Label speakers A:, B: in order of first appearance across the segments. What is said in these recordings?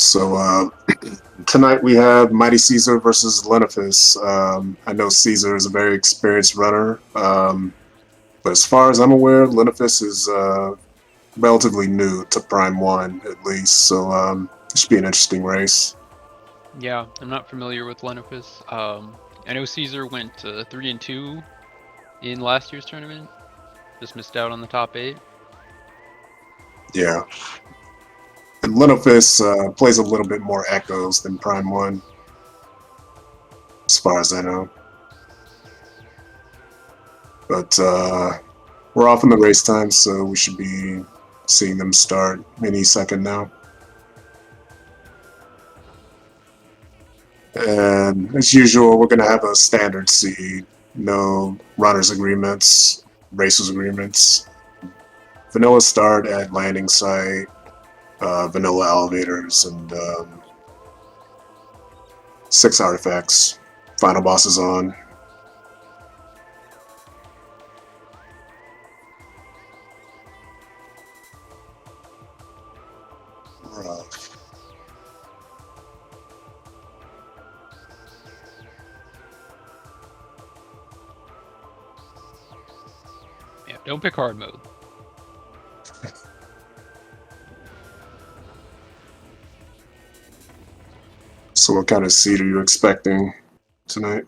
A: So tonight we have Mighty Caesar versus Lenophis. I know Caesar is a very experienced runner, but as far as I'm aware, Lenophis is relatively new to Prime 1 at least, so it should be an interesting race.
B: Yeah, I'm not familiar with Lenophis. I know Caesar went 3-2 in last year's tournament. Just missed out on the top 8.
A: Yeah. And Lenophis plays a little bit more echoes than Prime 1, as far as I know. But we're off in the race time, so we should be seeing them start any second now. And as usual, we're going to have a standard seed. No runners agreements, racers agreements. Vanilla start at landing site, vanilla elevators, and 6 artifacts. Final boss is on. Rough.
B: Yeah, don't pick hard mode.
A: So what kind of seed are you expecting tonight?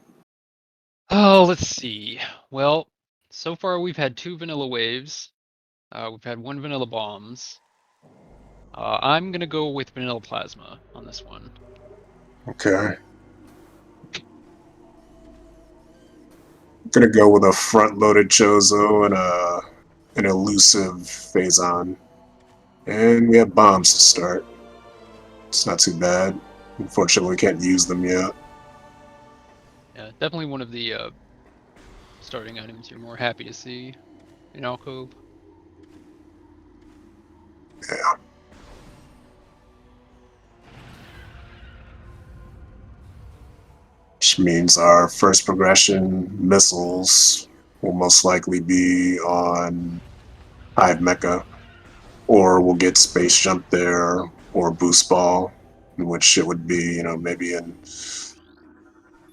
B: Oh, let's see. Well, so far we've had 2 vanilla waves. We've had 1 vanilla bombs. I'm gonna go with vanilla plasma on this one.
A: Okay. I'm gonna go with a front-loaded Chozo and an elusive Phazon. And we have bombs to start. It's not too bad. Unfortunately, we can't use them yet.
B: Yeah, definitely one of the starting items you're more happy to see in Alcove.
A: Yeah. Which means our first progression missiles will most likely be on Hive Mecha, or we'll get Space Jump there, or Boost Ball, in which it would be, maybe in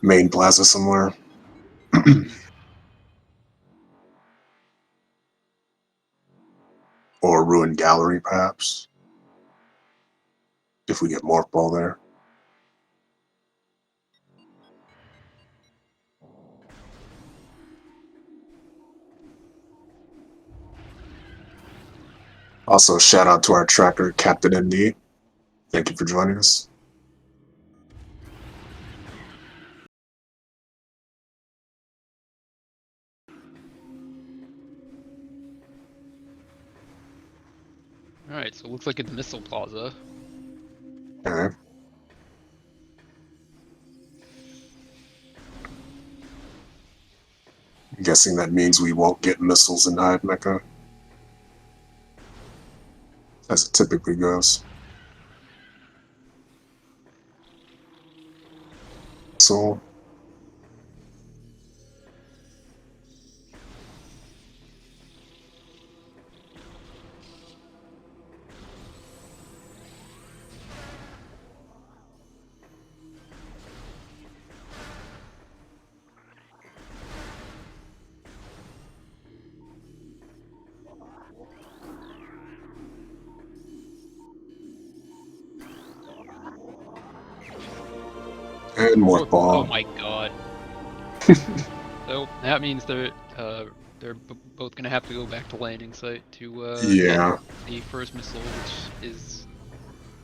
A: Main Plaza somewhere. Or Ruined Gallery, perhaps, if we get Morph Ball there. Also, shout out to our tracker, Captain MD. Thank you for joining us.
B: Alright, so it looks like it's Missile Plaza.
A: Okay. I'm guessing that means we won't get missiles in Hive Mecha, as it typically goes. So, and Morph
B: Oh
A: Ball.
B: my god. So that means they're both gonna have to go back to landing site to get
A: Yeah,
B: the first missile, which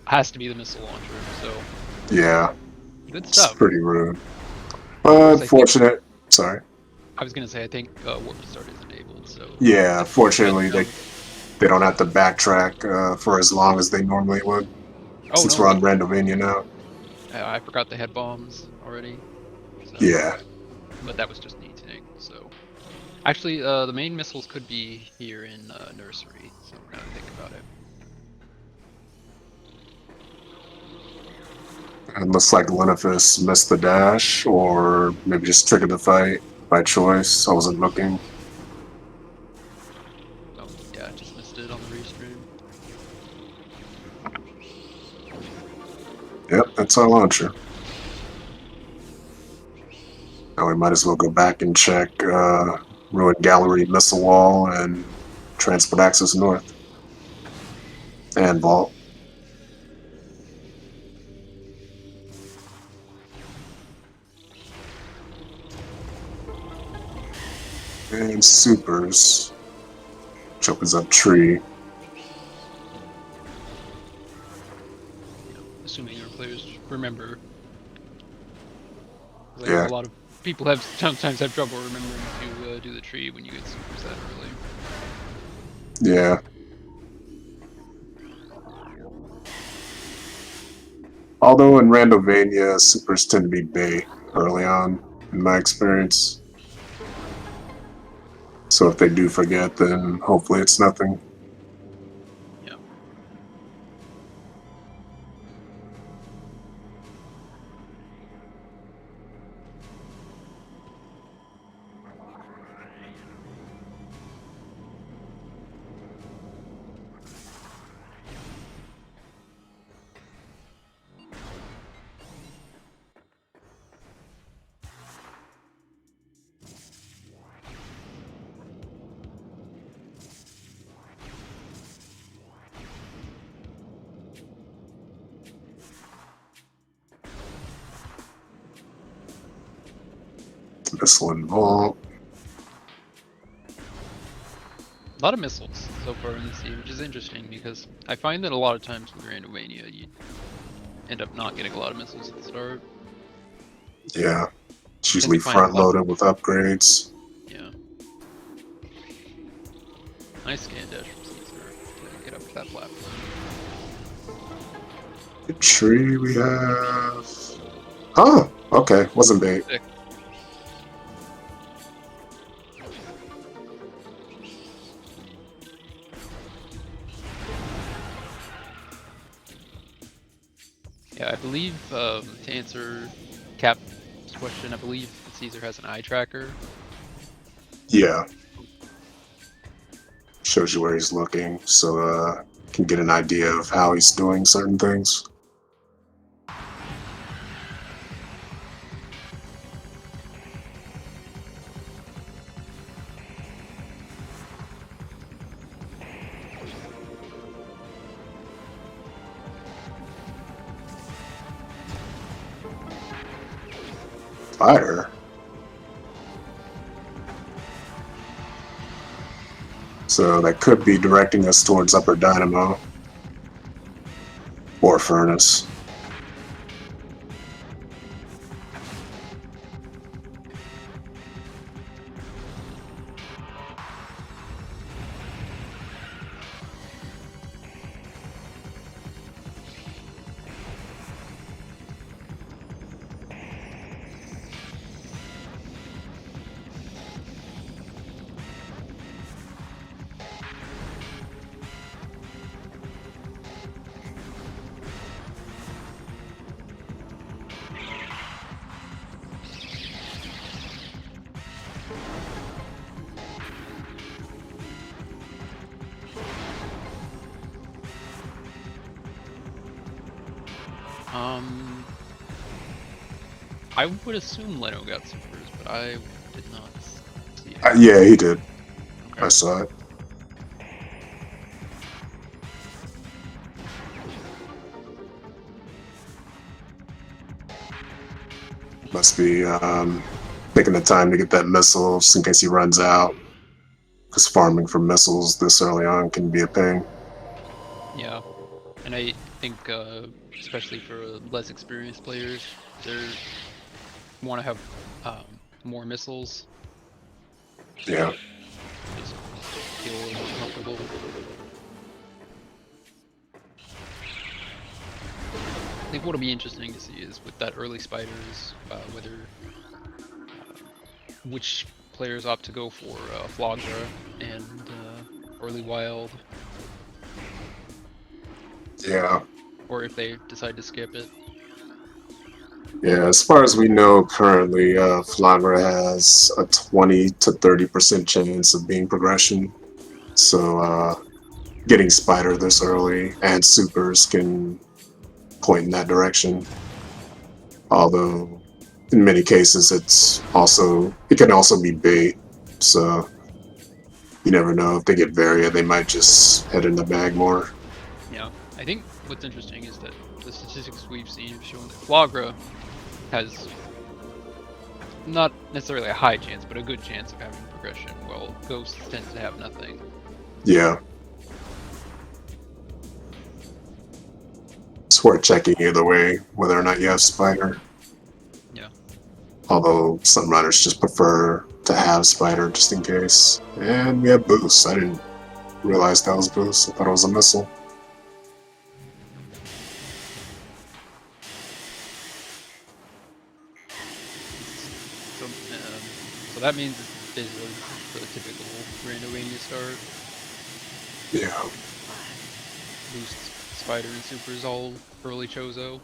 B: has to be the missile launcher. So
A: yeah.
B: good
A: It's
B: stuff.
A: pretty rude.
B: Of course, I think
A: Fortunate. Sorry.
B: I was gonna say I think warp start is enabled. So
A: Yeah,
B: good
A: fortunately,
B: jump.
A: they don't have to backtrack for as long as they normally would,
B: Oh
A: since
B: no,
A: we're on Randomania now.
B: I forgot they had bombs already. So,
A: Yeah.
B: but that was just neatening. So actually, the main missiles could be here in nursery. So now that I think about it.
A: It looks like Lenophis missed the dash, or maybe just triggered the fight by choice. I wasn't looking.
B: Oh yeah, just missed it on the restream.
A: Yep, that's our launcher. Now we might as well go back and check Ruined Gallery, Missile Wall, and Transport Access North. And Vault. And Supers, which opens up Tree.
B: Assuming our players remember. 'Cause I know
A: Yeah,
B: a lot of people have sometimes have trouble remembering to do the tree when you get supers that early.
A: yeah. Although in Randomania, Supers tend to be Bay early on, in my experience. So if they do forget, then hopefully it's nothing.
B: Yeah.
A: Missile and Vault.
B: A lot of missiles so far in this game, which is interesting because I find that a lot of times with Randomania, you end up not getting a lot of missiles at the start.
A: Yeah. It's
B: Tend
A: usually
B: to find a
A: front
B: lot.
A: loaded with upgrades.
B: Yeah. Nice scan dash from Caesar to get up to that platform.
A: The tree we have. Oh, okay. Wasn't bait.
B: Sick. Yeah, I believe to answer Cap's question, I believe Caesar has an eye tracker.
A: Yeah. Shows you where he's looking, so can get an idea of how he's doing certain things. Fire. So that could be directing us towards Upper Dynamo or Furnace.
B: I would assume Leno got supers, but I did not see it.
A: Yeah, he did.
B: Okay.
A: I saw it. Must be taking the time to get that missile just in case he runs out. Because farming for missiles this early on can be a pain.
B: Yeah, and I think especially for less experienced players, they want to have more missiles.
A: Yeah.
B: Just feel a little more comfortable. I think what'll be interesting to see is with that early spiders, whether which players opt to go for Flogra and early wild,
A: Yeah.
B: or if they decide to skip it.
A: Yeah, as far as we know currently, Flagra has a 20 to 30% chance of being progression. So getting Spider this early and Supers can point in that direction. Although in many cases it can also be bait, so you never know. If they get Varia, they might just head into Magmore.
B: Yeah, I think what's interesting is that the statistics we've seen have shown that Flagra has not necessarily a high chance, but a good chance of having progression, while Ghost tends to have nothing.
A: Yeah. It's worth checking either way, whether or not you have Spider.
B: Yeah.
A: Although some runners just prefer to have Spider just in case. And we have Boost. I didn't realize that was Boost. I thought it was a missile.
B: So that means it's basically the typical Randomania start.
A: Yeah.
B: Boost, Spider, and Supers all early Chozo.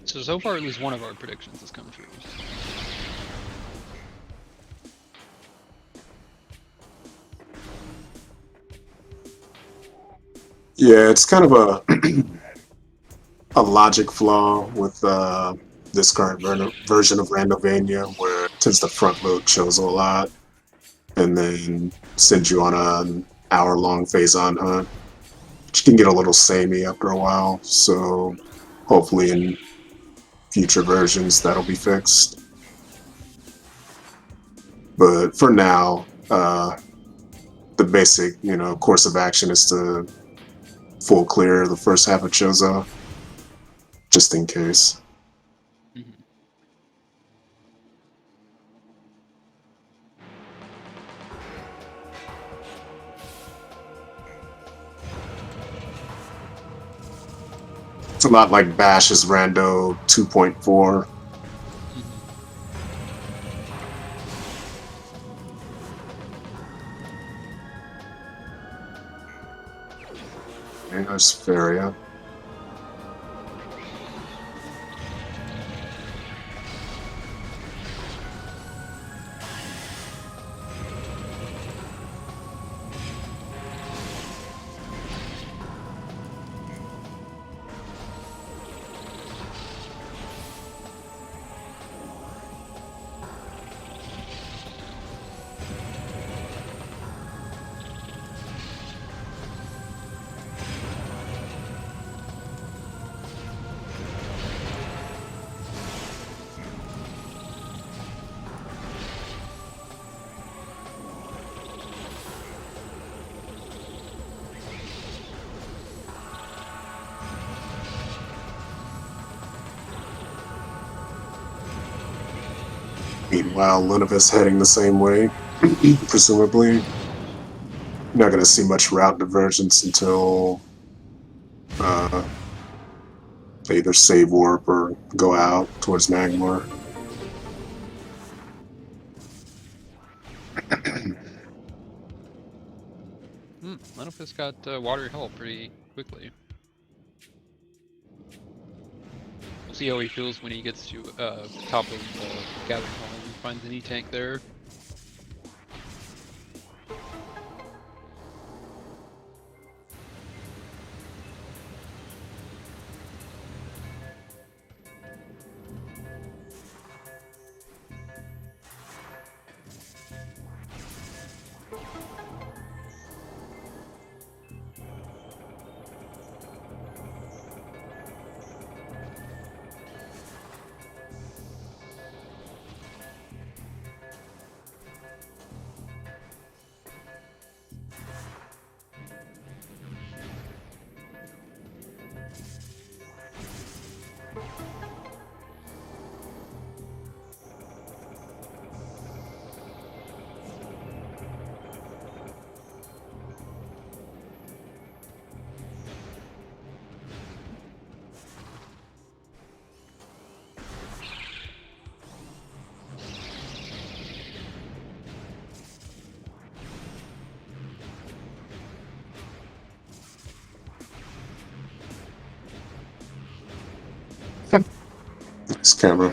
B: So far, at least one of our predictions has come true.
A: Yeah, it's kind of a logic flaw with this current version of Randomania, where it tends to front load Chozo a lot and then send you on an hour-long phase-on hunt, which can get a little samey after a while. So hopefully in future versions that'll be fixed. But for now, the basic, course of action is to full clear the first half of Chozo, just in case.
B: Mm-hmm.
A: It's a lot like Bash's Rando 2.4. And there's Faria. Meanwhile, Lenophis heading the same way, presumably. You're not going to see much route divergence until they either save warp or go out towards Magmar.
B: Lenophis got Water Hell pretty quickly. We'll see how he feels when he gets to top of the Gathering Hall and finds any tank there.
A: Nice camera.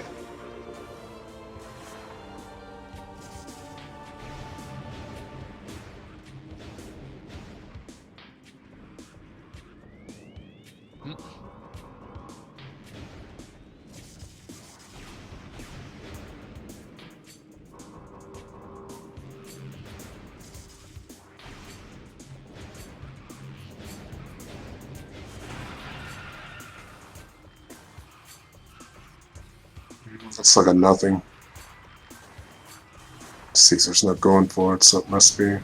B: Mm.
A: It's like a nothing. Caesar's not going for it, so it must be.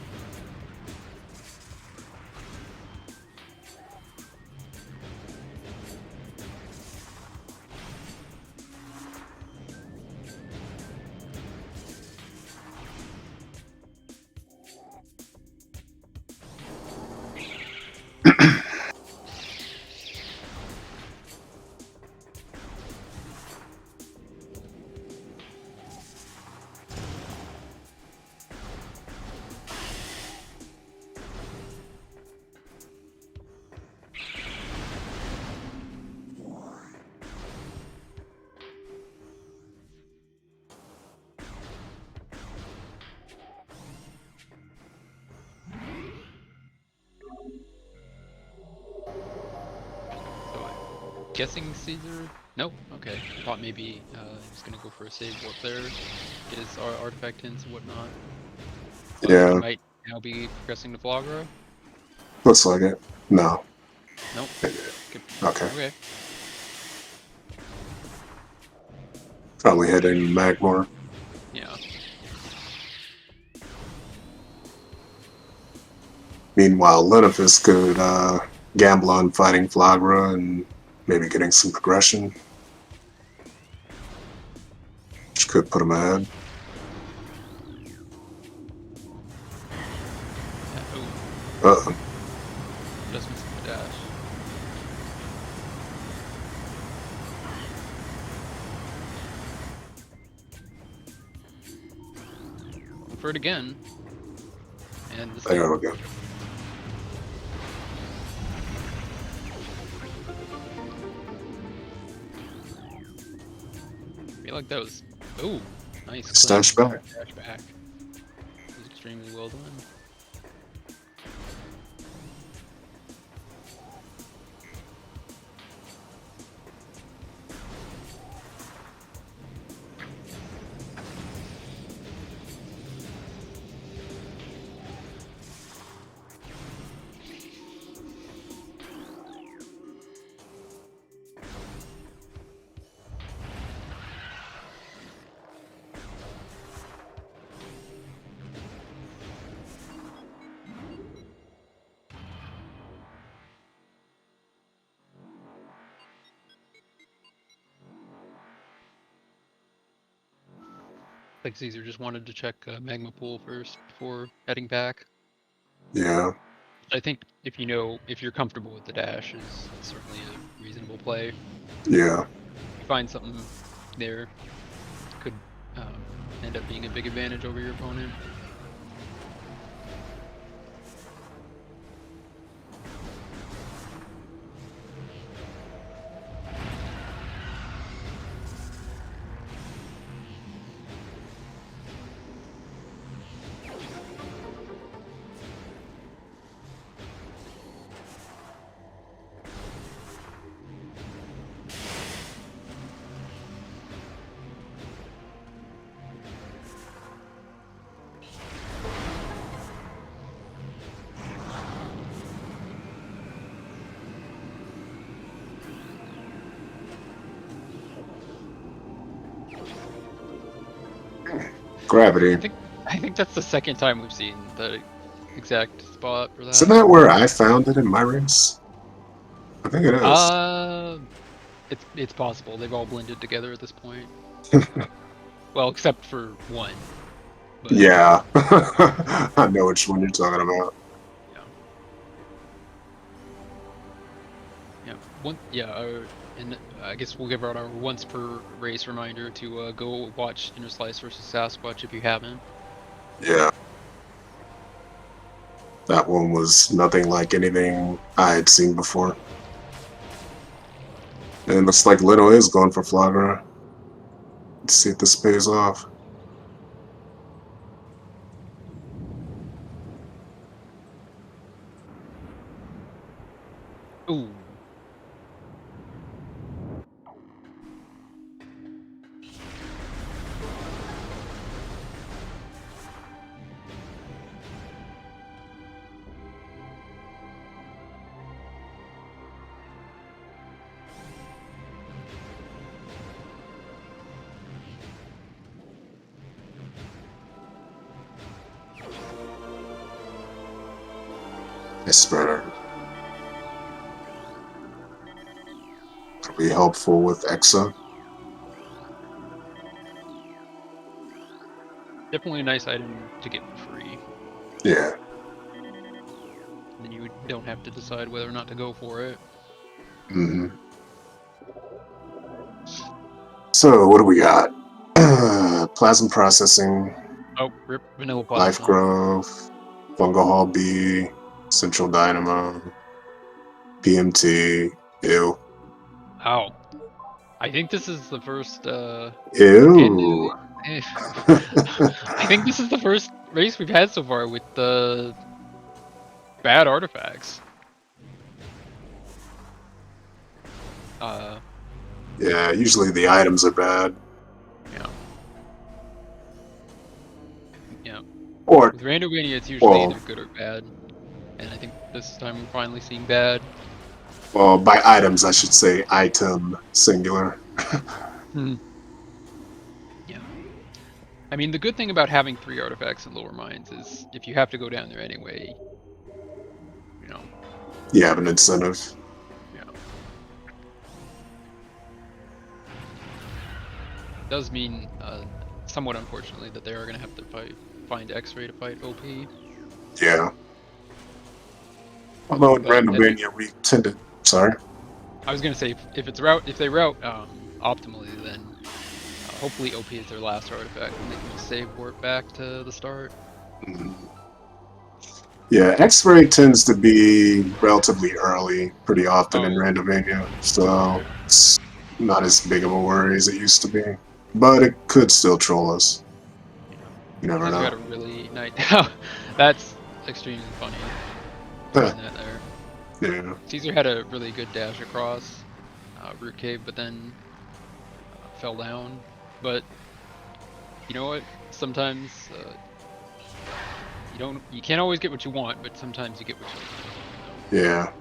B: So I'm guessing Caesar. Nope. Okay. I thought maybe he was gonna go for a save warp there, get his artifact hints and whatnot. But he
A: Yeah,
B: might now be progressing to Flagra.
A: looks like it. No.
B: Nope. Okay.
A: Okay.
B: Okay.
A: Probably hitting Magmor.
B: Yeah.
A: Meanwhile, Lenophis could gamble on fighting Flagra and maybe getting some progression, which could put him ahead.
B: Yeah. Oh,
A: Uh-oh.
B: just missing the dash. Going for it again, and this
A: There
B: time.
A: we go.
B: I feel like that was. Oh, nice
A: Stash
B: clean
A: back.
B: dash back. It was extremely well done. Like Caesar just wanted to check magma pool first before heading back.
A: Yeah,
B: I think if you're comfortable with the dash, is certainly a reasonable play.
A: yeah.
B: You find something there could end up being a big advantage over your opponent. I
A: Gravity.
B: think I think that's the second time we've seen the exact spot for
A: Isn't
B: that.
A: that where I found it in my race? I think it is.
B: Uh, it's possible they've all blended together at this point. Well, except for one, but
A: Yeah. I know which one you're talking about.
B: yeah, yeah, one, yeah. And I guess we'll give out our once per race reminder to go watch Inner Slice versus Sasquatch if you haven't.
A: Yeah. That one was nothing like anything I had seen before. And it looks like Leno is going for Flagra. Let's see if this pays off.
B: Ooh,
A: Esper. Could be helpful with Exa.
B: Definitely a nice item to get for free.
A: Yeah.
B: And then you don't have to decide whether or not to go for it.
A: Mm-hmm. So, what do we got? Plasma processing,
B: Oh, rip vanilla
A: life
B: plasma.
A: growth, fungal hall B, central dynamo, PMT. Ew.
B: Ow. I think this is the first
A: Ew.
B: I think this is the first race we've had so far with the bad artifacts. Uh,
A: Yeah, usually the items are bad.
B: yeah. Yeah.
A: Or,
B: With Randomania, it's usually
A: well,
B: either good or bad. And I think this time we're finally seeing bad.
A: well, by items I should say item singular.
B: Hmm. Yeah. I mean, the good thing about having 3 artifacts in lower mines is if you have to go down there anyway, you know,
A: You have an incentive.
B: yeah. Does mean, somewhat unfortunately, that they are going to have to find X-Ray to fight OP.
A: Yeah. Although in
B: But at least
A: Randomania we tend to. Sorry.
B: I was going to say if they route optimally, then hopefully OP is their last artifact and they can just save warp back to the start.
A: Mm. Yeah, X-ray tends to be relatively early pretty often in
B: Oh,
A: Randomania, so
B: right.
A: it's not as big of a worry as it used to be. But it could still troll us.
B: Yeah.
A: You never
B: Caesar
A: know.
B: had a really nice. That's extremely funny. Throwing that there.
A: Yeah.
B: Caesar had a really good dash across Root Cave, but then fell down. But you know what? Sometimes you can't always get what you want, but sometimes you get what you need.
A: Yeah.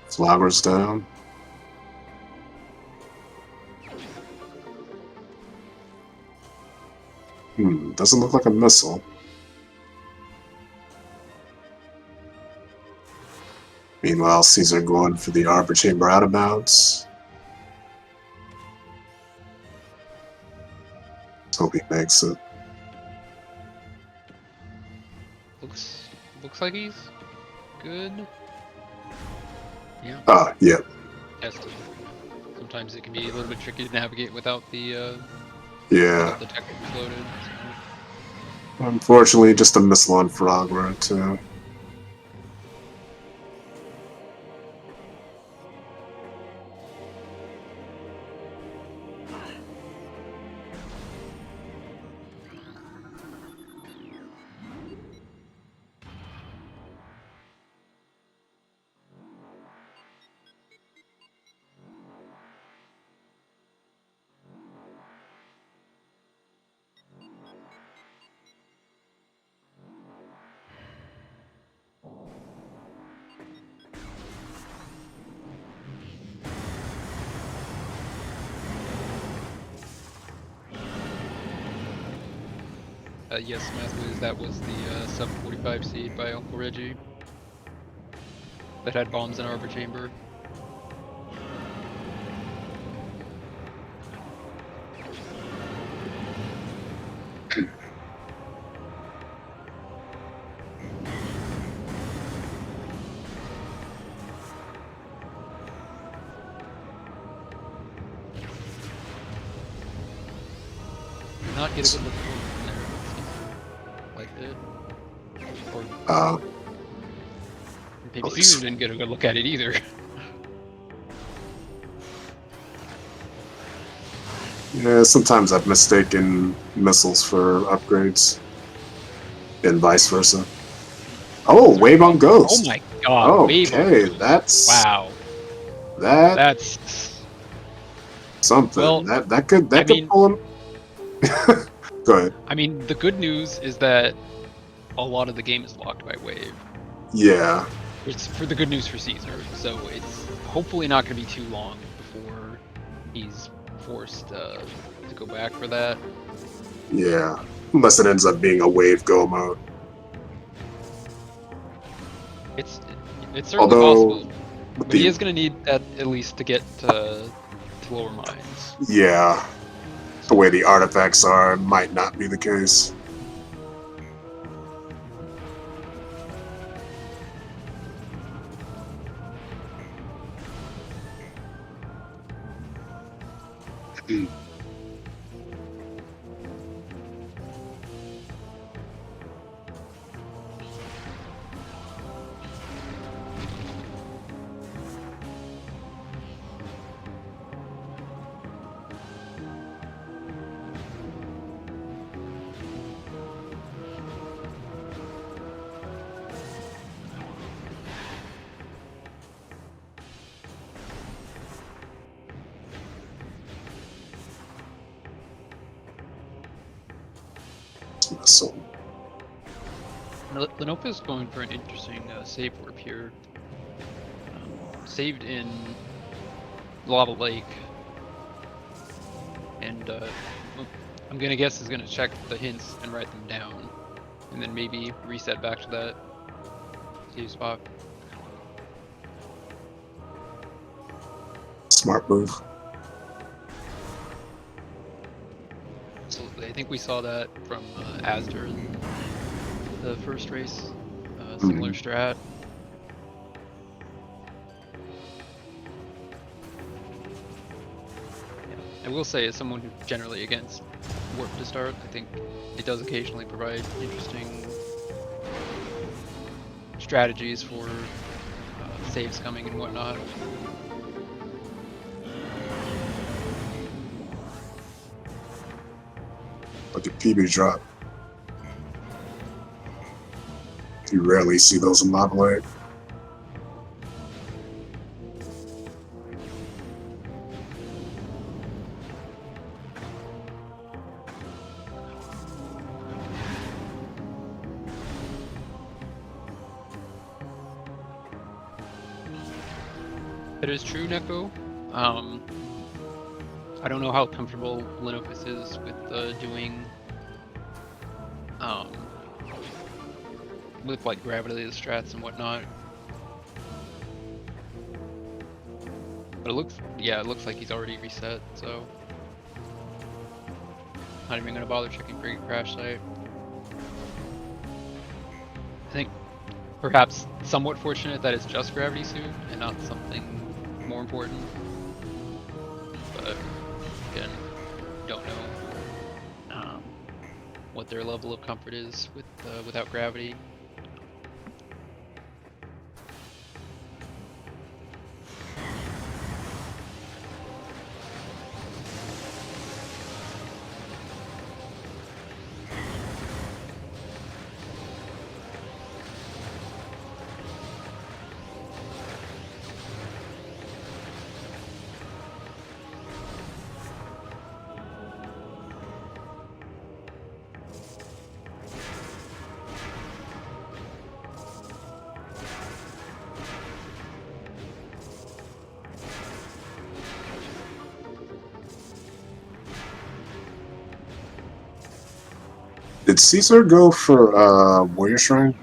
A: Flowers down. Doesn't look like a missile. Meanwhile, Caesar going for the Arbor Chamber out of bounds. Let's hope he makes it.
B: Looks like he's good. Yeah.
A: Ah, yeah.
B: Has to. Sometimes it can be a little bit tricky to navigate without the
A: Yeah.
B: detectors loaded.
A: Unfortunately, just a missile on Frogger, too.
B: Yes, Mathwiz, that was the sub 45 seed by Uncle Reggie that had bombs in Arbor Chamber. Did not get a good look at him from there. Like it. Or
A: Uh,
B: maybe
A: at
B: Caesar
A: least,
B: didn't get a good look at it either.
A: yeah, sometimes I've mistaken missiles for upgrades, and vice versa. Oh,
B: Is there a
A: wave on
B: ghost? Oh
A: ghost.
B: my god, wave on
A: Okay,
B: ghost.
A: that's
B: Wow.
A: that
B: That's
A: something.
B: well, I
A: That could
B: mean,
A: pull him. Go ahead.
B: the good news is that a lot of the game is locked by wave.
A: Yeah,
B: It's for the good news for Caesar, so it's hopefully not going to be too long before he's forced to go back for that.
A: yeah. Unless it ends up being a wave go mode.
B: It's it's certainly
A: Although
B: possible,
A: with
B: but he
A: the
B: is going to need that at least to get to lower mines.
A: yeah, the way the artifacts are, it might not be the case. So
B: Lenophis is going for an interesting save warp here. Saved in Lava Lake, and I'm gonna guess is gonna check the hints and write them down, and then maybe reset back to that save spot.
A: smart move.
B: Absolutely, I think we saw that from Asder in the first race. Similar
A: Mhm.
B: strat. Yeah. I will say, as someone who's generally against warp to start, I think it does occasionally provide interesting strategies for saves coming and whatnot.
A: Like a PB drop. You rarely see those in Lava Lake.
B: It is true, Neko. Um, I don't know how comfortable Lenophis is with doing um, with like gravity strats and whatnot. But it looks like he's already reset, so not even gonna bother checking for a crash site. I think perhaps somewhat fortunate that it's just gravity suit and not something more important. But again, don't know what their level of comfort is with without gravity.
A: Did Caesar go for Warrior Shrine?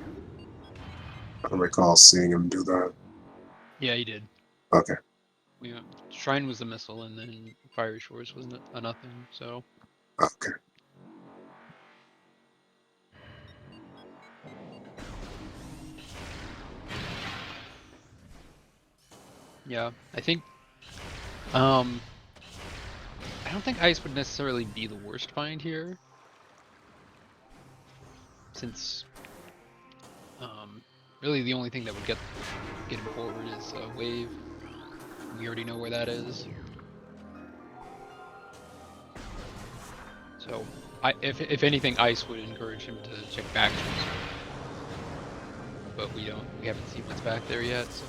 A: I don't recall seeing him do that.
B: Yeah, he did.
A: Okay.
B: Shrine was the missile, and then Fiery Shores was a nothing. So
A: Okay.
B: yeah, I think um, I don't think ice would necessarily be the worst find here, since really the only thing that would get him forward is a wave. We already know where that is. So if anything, ice would encourage him to check back. but we haven't seen what's back there yet, so.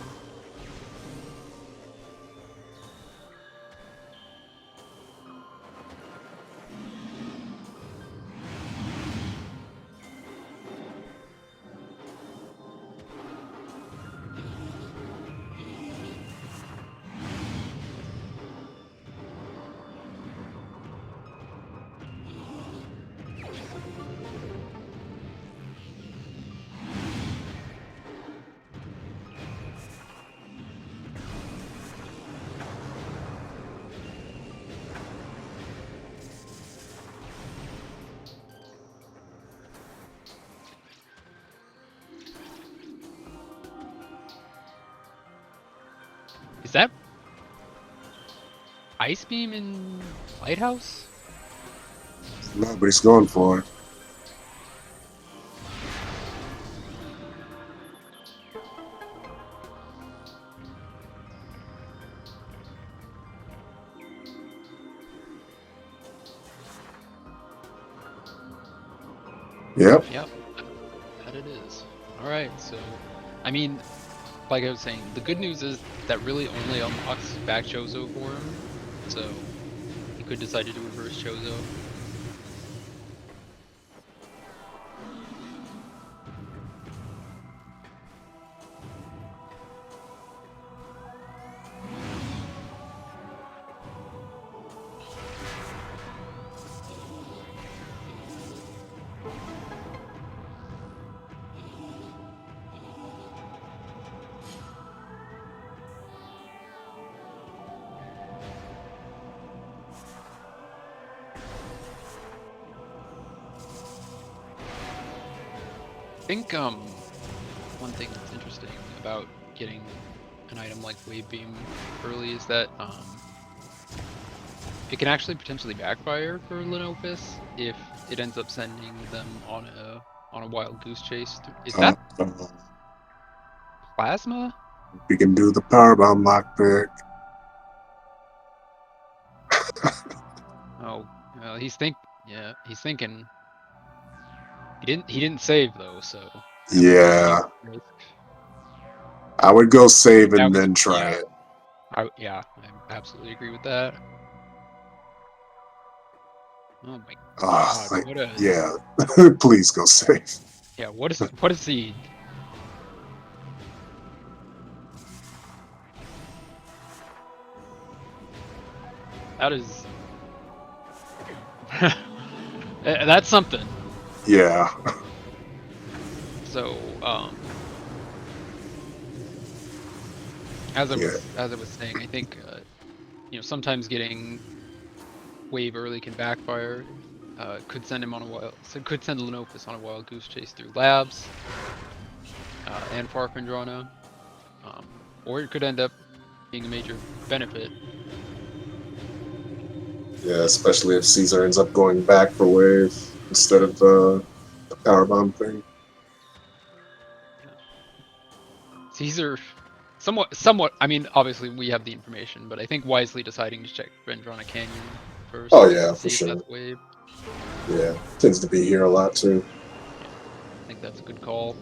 B: Is that Ice Beam in Lighthouse?
A: No, but he's going for it. Yep.
B: Yep, that it is. Alright, so, I mean, like I was saying, the good news is that really only unlocks back Chozo for him, so he could decide to do reverse Chozo. I think one thing that's interesting about getting an item like Wave Beam early is that it can actually potentially backfire for Lenophis if it ends up sending them on a wild goose chase. Is that plasma?
A: We can do the powerbomb lockpick.
B: Oh, well, he's thinking. He didn't save though, so that might be a
A: Yeah.
B: decent risk.
A: I would go save
B: That
A: and
B: was
A: then try
B: yeah.
A: it.
B: I absolutely agree with that. Oh my God,
A: Like,
B: what a
A: yeah. Please go save.
B: yeah, what a seed. That is that's something.
A: Yeah.
B: So,
A: Yeah.
B: as I was saying, I think sometimes getting wave early can backfire. Could send him on a wild, so could send Lenophis on a wild goose chase through labs and Farfandrona, or it could end up being a major benefit.
A: Yeah, especially if Caesar ends up going back for wave instead of the powerbomb thing.
B: Yeah. Caesar, somewhat. I mean, obviously we have the information, but I think wisely deciding to check Vendrona Canyon
A: Oh
B: first
A: yeah,
B: to
A: for
B: see if
A: sure.
B: that's wave.
A: Yeah. Tends to be here a lot too.
B: Yeah, I think that's a good call.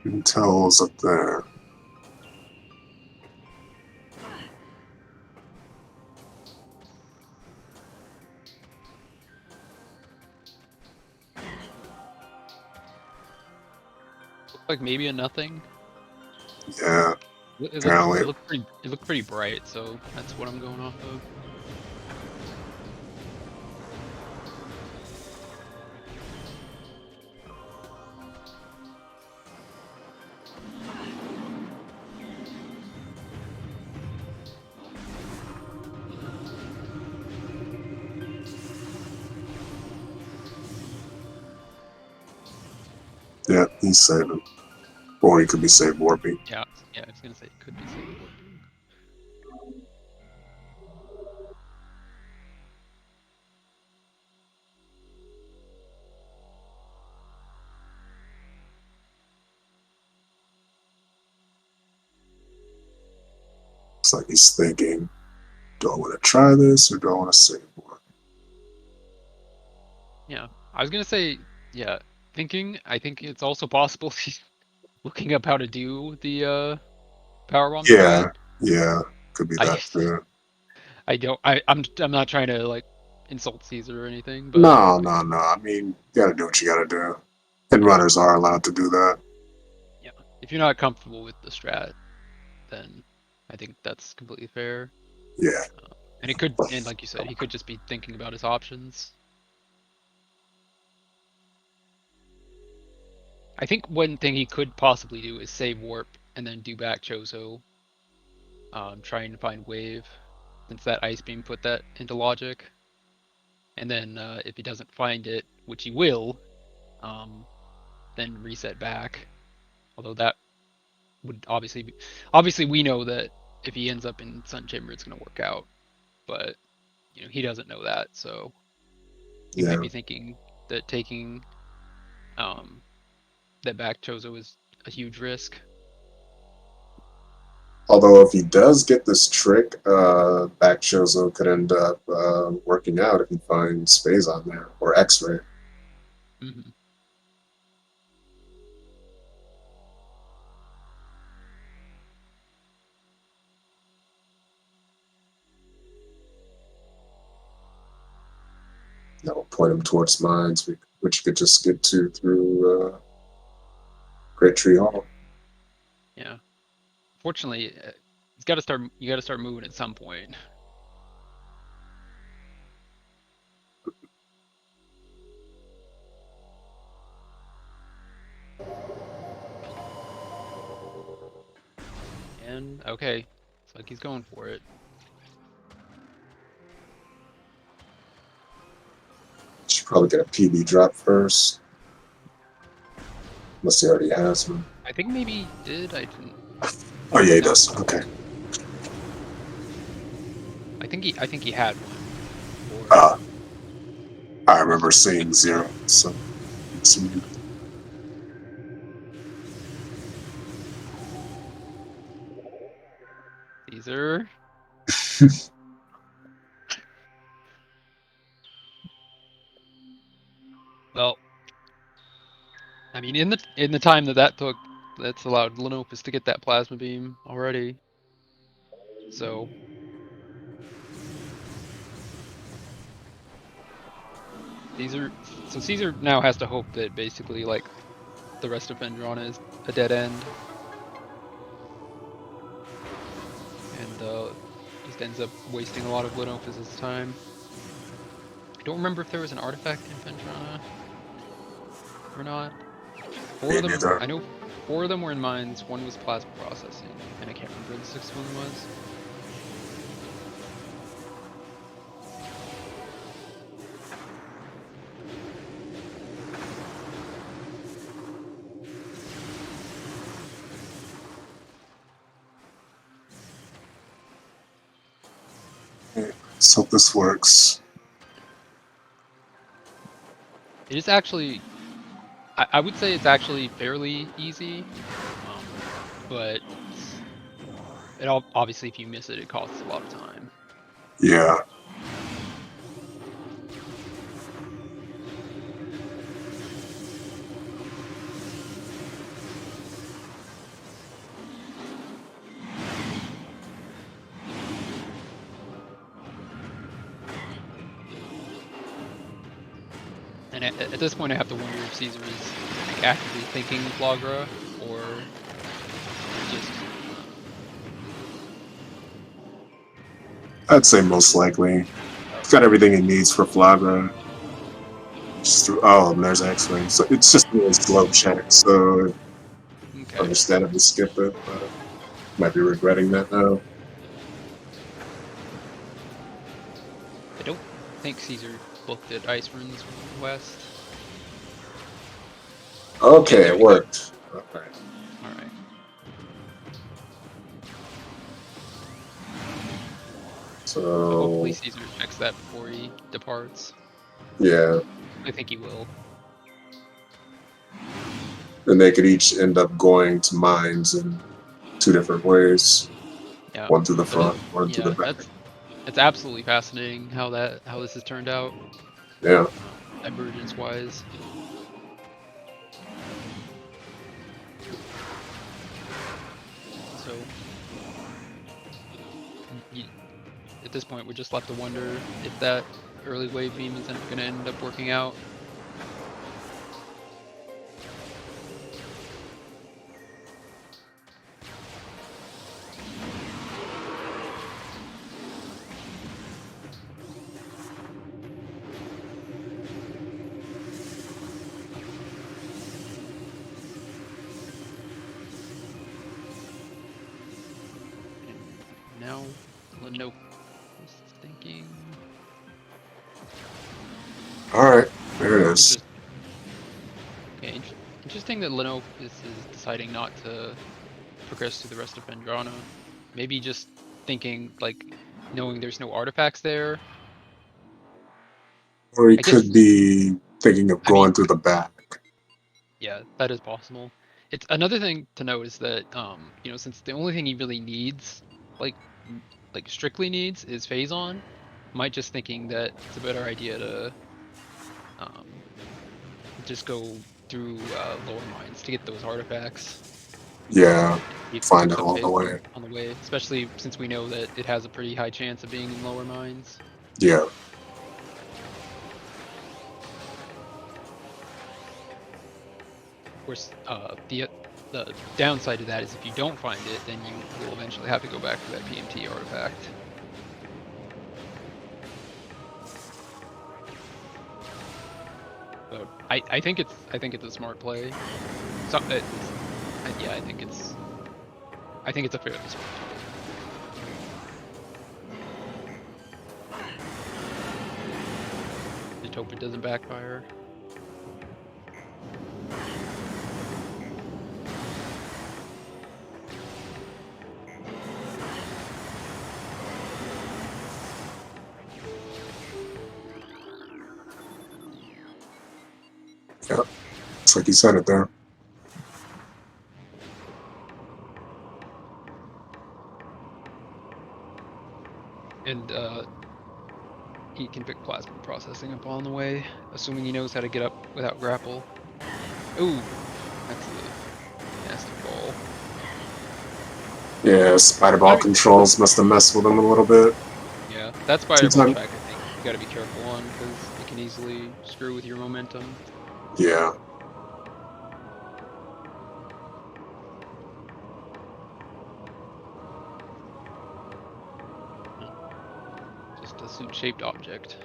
A: Intel's up there.
B: Like maybe a nothing.
A: Yeah.
B: It looked
A: Apparently.
B: it looked pretty bright, so that's what I'm going off of.
A: Yeah, he's saving. Or he could be save warping.
B: Yeah, yeah, I was gonna say it could be safe warping.
A: Looks like he's thinking, do I want to try this or do I want to save one?
B: Yeah, I was gonna say, yeah, thinking. I think it's also possible he's looking up how to do the powerbomb strat.
A: Yeah, yeah, could be
B: I
A: that
B: just,
A: too.
B: I don't, I'm not trying to like insult Caesar or anything, but
A: No,
B: like,
A: no, no. I mean, you gotta do what you gotta do. And
B: yeah,
A: runners are allowed to do that.
B: yeah. If you're not comfortable with the strat, then I think that's completely fair.
A: Yeah.
B: And it could, and like you said, he could just be thinking about his options. I think one thing he could possibly do is save warp and then do back Chozo, trying to find wave, since that ice beam put that into logic. And then if he doesn't find it, which he will, um, then reset back. Although that would obviously we know that if he ends up in Sun Chamber, it's going to work out. But he doesn't know that, so he might
A: Yeah.
B: be thinking that taking um, that back Chozo is a huge risk.
A: Although if he does get this trick, back Chozo could end up working out if he finds Phase on there or X-ray.
B: Hmm.
A: That will point him towards mines, which you could just get to through Great Tree Hall.
B: Yeah. Fortunately, it's got to start. You got to start moving at some point. And okay, it's like he's going for it.
A: Should probably get a PB drop first, unless he already has one.
B: I think maybe he did. I didn't.
A: Oh yeah, he
B: No,
A: does. Okay.
B: I think he had one, or
A: Uh, I
B: was
A: remember
B: he?
A: seeing zero. So,
B: Caesar. Well, I mean, in the time that took, that's allowed Lenophis to get that plasma beam already. So Caesar, so Caesar now has to hope that basically like the rest of Vendrona is a dead end, and just ends up wasting a lot of Lenophis' time. I don't remember if there was an artifact in Vendrona or not. Four
A: me
B: of them,
A: neither.
B: I know, four of them were in mines. One was plasma processing, and I can't remember what the sixth one was.
A: Let's hope this works.
B: It is actually, I would say it's actually fairly easy, but obviously if you miss it, it costs a lot of time.
A: Yeah.
B: And at this point, I have to wonder if Caesar is like actively thinking Flagra or just.
A: I'd say most likely. He's got everything he needs for Flagra. Oh, and there's X-ray. So it's just a really slow check. So
B: Okay.
A: understandably skip it, but might be regretting that now.
B: I don't think Caesar looked at Ice Runes West. Yep,
A: Okay,
B: there
A: it
B: we go.
A: worked. Okay.
B: All right. So hopefully
A: So
B: Caesar checks that before he departs.
A: yeah,
B: I think he will.
A: and they could each end up going to mines in two different ways.
B: Yeah.
A: One to the
B: But
A: front, one to the
B: yeah,
A: back.
B: that's absolutely fascinating how this has turned out,
A: Yeah.
B: divergence wise. So y at this point, we're just left to wonder if that early wave beam is going to end up working out. And now Lenophis is thinking.
A: All right. There it is.
B: Interesting. Okay, interesting that Lenophis is deciding not to progress to the rest of Vendrana. Maybe just thinking, like, knowing there's no artifacts there.
A: Or he
B: I guess,
A: could be thinking of
B: I mean,
A: going through the back.
B: yeah, that is possible. It's another thing to note is that, since the only thing he really needs, like, like strictly needs, is Phazon, might just thinking that it's a better idea to um, just go through lower mines to get those artifacts.
A: Yeah.
B: See if he
A: Find
B: picks
A: it
B: up
A: along the
B: Phazon
A: way.
B: on the way, especially since we know that it has a pretty high chance of being in lower mines.
A: Yeah.
B: Of course, the downside to that is if you don't find it, then you will eventually have to go back for that PMT artifact. But I think it's a smart play. So yeah, I think it's a fairly smart play. Just hope it doesn't backfire.
A: Yeah. It's like you said it there.
B: And he can pick plasma processing up on the way, assuming he knows how to get up without grapple. Ooh, that's a nasty fall.
A: Yeah, spider
B: I
A: ball
B: mean,
A: controls must have messed with him a little bit.
B: yeah, that spider ball
A: Sometimes,
B: track I think you got to be careful on because it can easily screw with your momentum.
A: yeah.
B: No, just a suit-shaped object.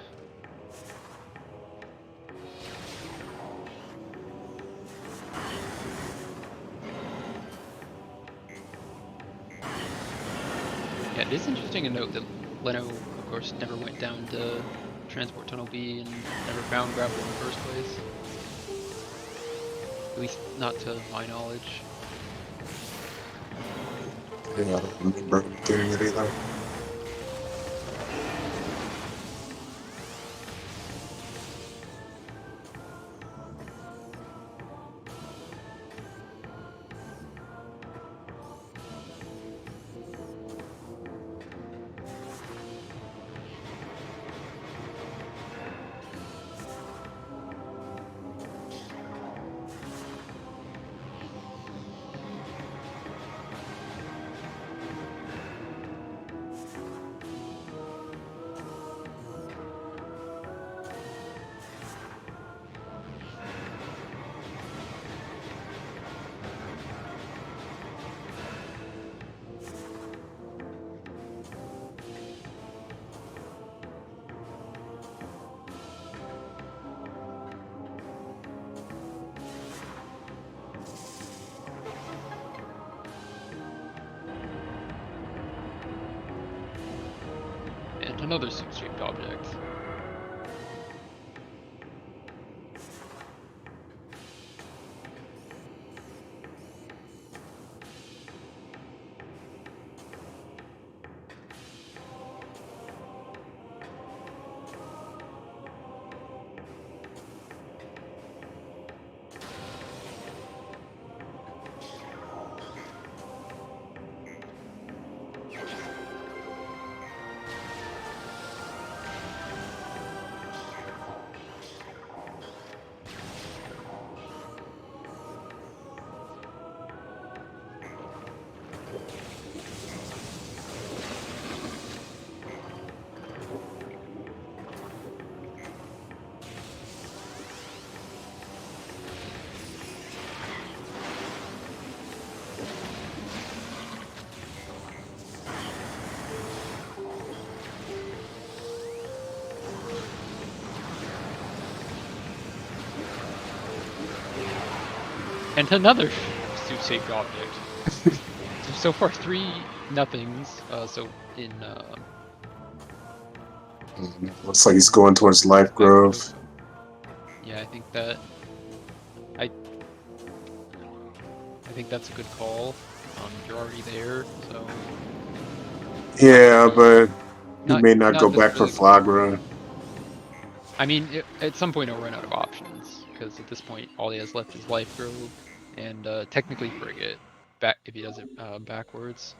B: Yeah, it is interesting to note that Leno, of course, never went down to Transport Tunnel B and never found grapple in the first place. At least not to my knowledge.
A: Yeah, I don't remember him getting it either.
B: And another suit-shaped object. And another suit-shaped object. So far, 3 nothings. So in
A: Looks like he's going towards Life Grove.
B: Yeah, I think that's a good call. You're already there, so
A: Yeah, but he may not go
B: not
A: back for
B: necessarily.
A: Flagra.
B: I mean, at some point he'll run out of options because at this point all he has left is Life Grove and technically Frigate. Back if he does it backwards.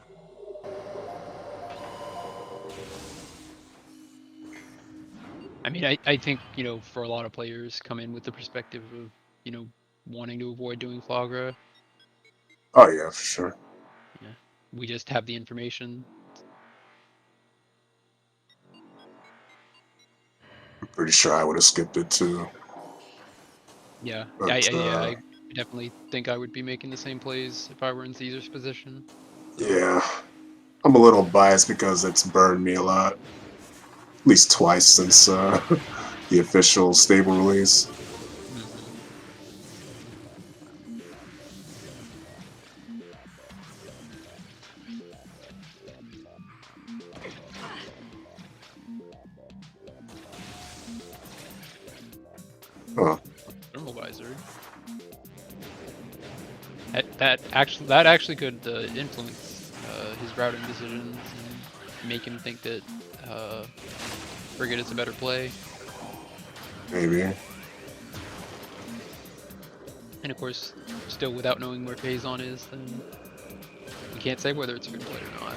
B: I mean, I think for a lot of players come in with the perspective of wanting to avoid doing Flagra.
A: Oh yeah, for sure.
B: Yeah, we just have the information.
A: I'm pretty sure I would have skipped it too.
B: Yeah,
A: But
B: I definitely think I would be making the same plays if I were in Caesar's position. So.
A: yeah, I'm a little biased because it's burned me a lot. At least twice since the official stable release.
B: Mhm.
A: Huh.
B: Thermal visor. That actually could influence his routing decisions and make him think that Frigate is a better play.
A: Maybe.
B: And of course, still without knowing where Phazon is, then we can't say whether it's a good play or not.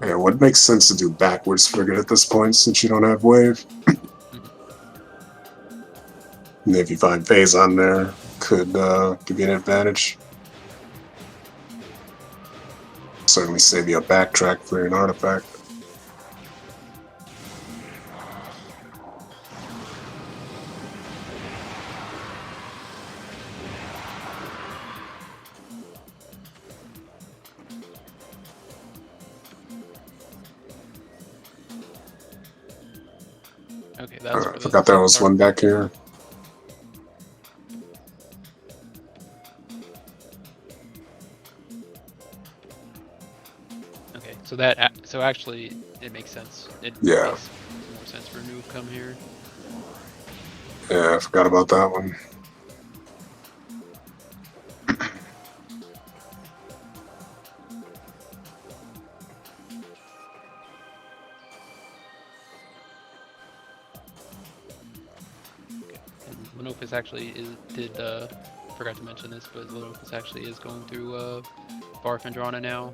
A: Yeah, what makes sense to do backwards Frigate at this point since you don't have wave?
B: Mhm.
A: And if you find phase on there, could give you an advantage. Certainly save you a backtrack for an artifact.
B: Okay, that's
A: I
B: for the
A: forgot there was
B: start.
A: one back here.
B: Okay, so actually it makes sense. It
A: Yeah,
B: makes more sense for a new come here.
A: yeah, I forgot about that one.
B: Okay, and Lenophis actually forgot to mention this, but Lenophis actually is going through Barfendrana now.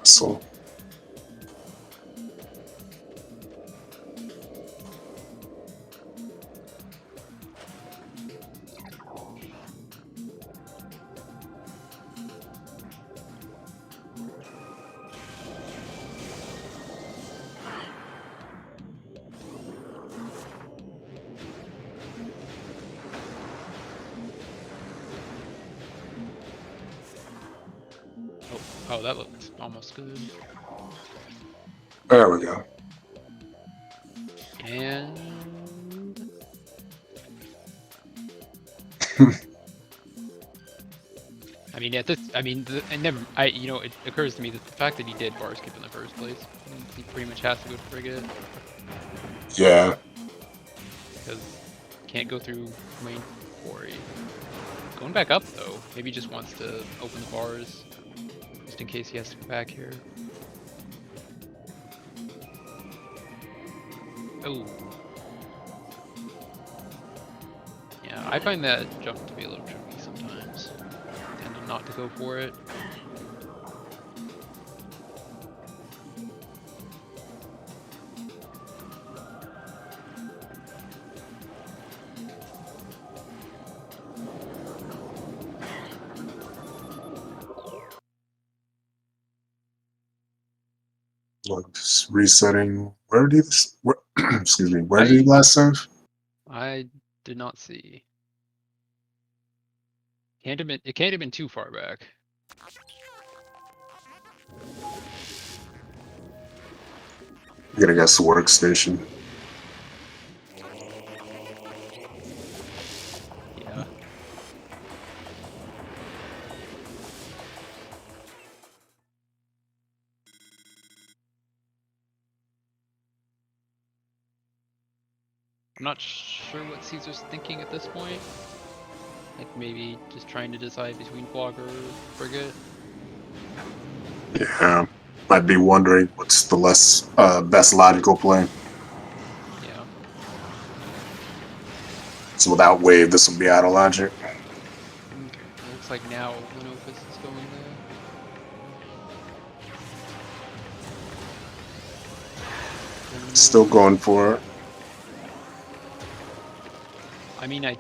A: So,
B: Oh, that looks almost good.
A: there we go.
B: And I mean, it occurs to me that the fact that he did bar skip in the first place means he pretty much has to go to Frigate
A: Yeah,
B: because can't go through main quarry. going back up though. Maybe he just wants to open the bars, just in case he has to come back here. Oh. Yeah, I find that jump to be a little tricky sometimes. I tend not to go for it.
A: Like, just resetting. Where did excuse me? Where did he last save?
B: I did not see. It can't have been too far back.
A: I'm gonna guess the workstation.
B: Yeah. I'm not sure what Caesar's thinking at this point. Like maybe just trying to decide between Flogger or Frigate.
A: Yeah, might be wondering what's the best logical play.
B: Yeah.
A: So without wave, this will be out of logic.
B: Okay. It looks like now Lenophis is going there.
A: Still going for it.
B: I mean, I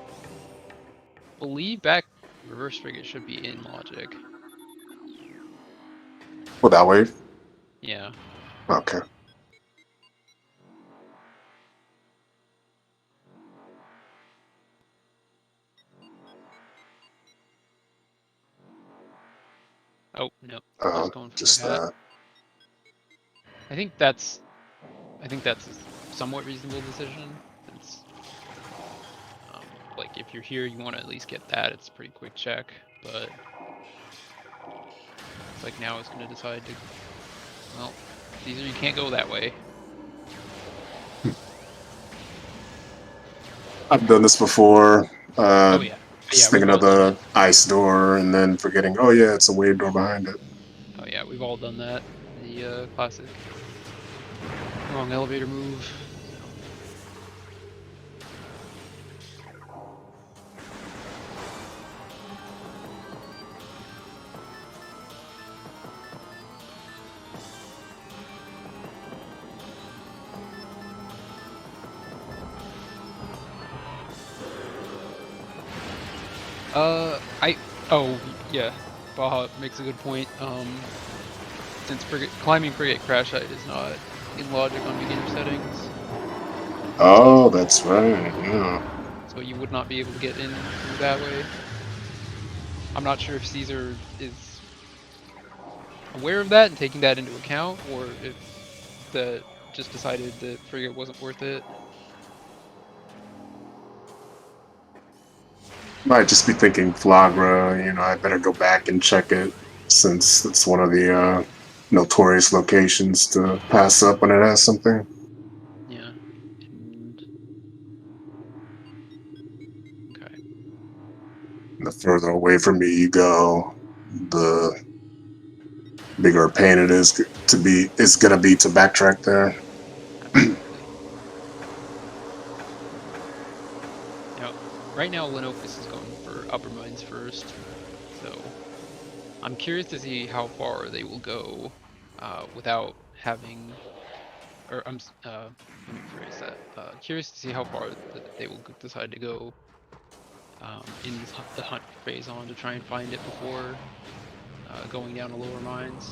B: believe back reverse frigate should be in logic.
A: Without wave?
B: Yeah.
A: Okay.
B: Oh no, just going for
A: Just
B: the hat.
A: that.
B: I think that's a somewhat reasonable decision. Since like if you're here, you want to at least get that. It's a pretty quick check, but it's like now it's going to decide to. Well, Caesar, you can't go that way.
A: I've done this before.
B: Oh yeah, yeah,
A: Just
B: we've
A: thinking of
B: all done
A: the
B: it.
A: ice door and then forgetting, oh yeah, it's a wave door behind it.
B: Oh yeah, we've all done that. The classic wrong elevator move. Oh yeah, Baja makes a good point. Since climbing frigate crash height is not in logic on beginner settings,
A: Oh, that's right. Yeah.
B: so you would not be able to get in through that way. I'm not sure if Caesar is aware of that and taking that into account, or if the just decided that frigate wasn't worth it.
A: Might just be thinking Flagra, I better go back and check it since it's one of the notorious locations to pass up when it has something.
B: Yeah. And okay.
A: The further away from me you go, the bigger a pain it is gonna be to backtrack there.
B: Absolutely. Now, right now, Lenophis is going for upper mines first, so I'm curious to see how far they will go without having, or let me rephrase that. Curious to see how far they will decide to go in the hunt phase on to try and find it before going down to lower mines.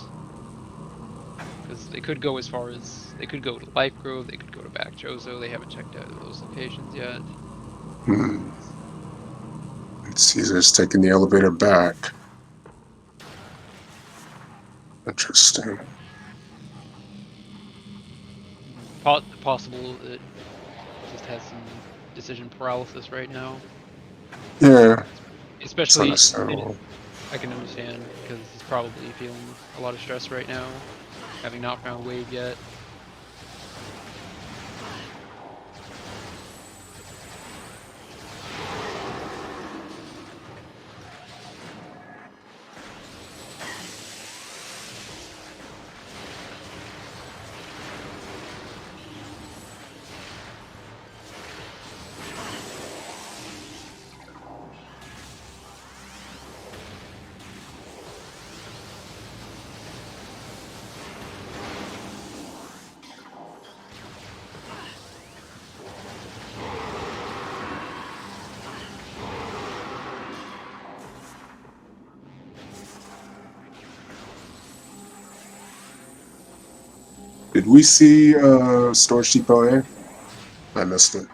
B: Because they could go as far as they could go to Life Grove, they could go to Back Jozo. They haven't checked out those locations yet.
A: Hmm. Caesar's taking the elevator back. Interesting.
B: Possible that just has some decision paralysis right now.
A: Yeah, it's
B: Especially, and
A: understandable.
B: I can understand because he's probably feeling a lot of stress right now, having not found Wave yet.
A: Did we see Storage Depot A? I missed it.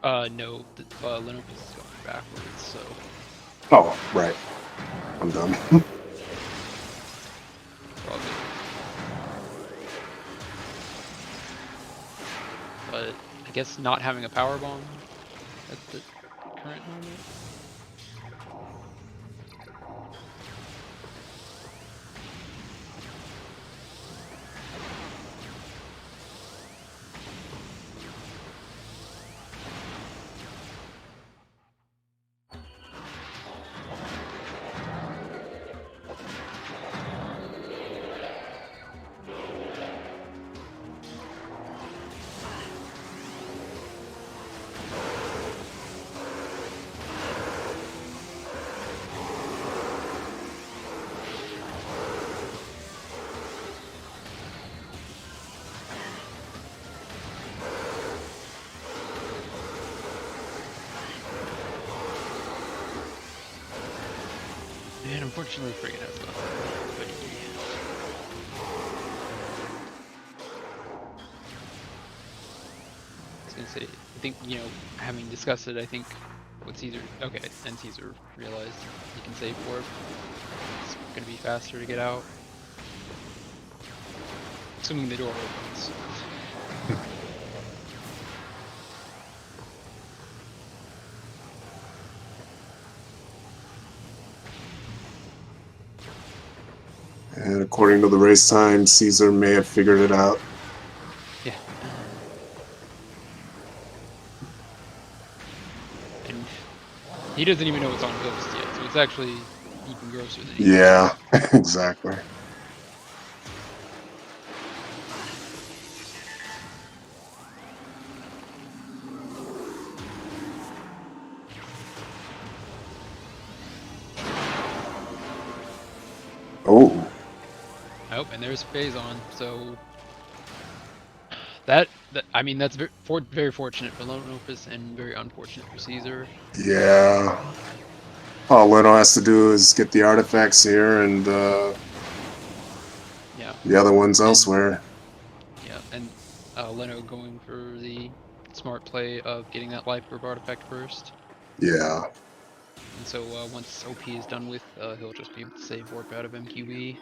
B: No, Lenophis is going backwards, so
A: Oh, right. I'm done.
B: it's all good. But I guess not having a power bomb at the current moment. And unfortunately, Frigate has nothing. But I was gonna say, I think, having discussed it, I think what Caesar, okay, and Caesar realized he can save warp. It's gonna be faster to get out, assuming the door opens.
A: And according to the race time, Caesar may have figured it out.
B: Yeah. And he doesn't even know it's on Ghost yet, so it's actually even grosser than he thinks.
A: Yeah, exactly. Oh,
B: Oh, and there's phase on, so that I mean that's very fortunate for Lenophis and very unfortunate for Caesar.
A: yeah. All Leno has to do is get the artifacts here and
B: Yeah,
A: the other ones
B: and
A: elsewhere.
B: yeah, and Leno going for the smart play of getting that life orb artifact first.
A: Yeah.
B: And so once OP is done with, he'll just be able to save warp out of MQB.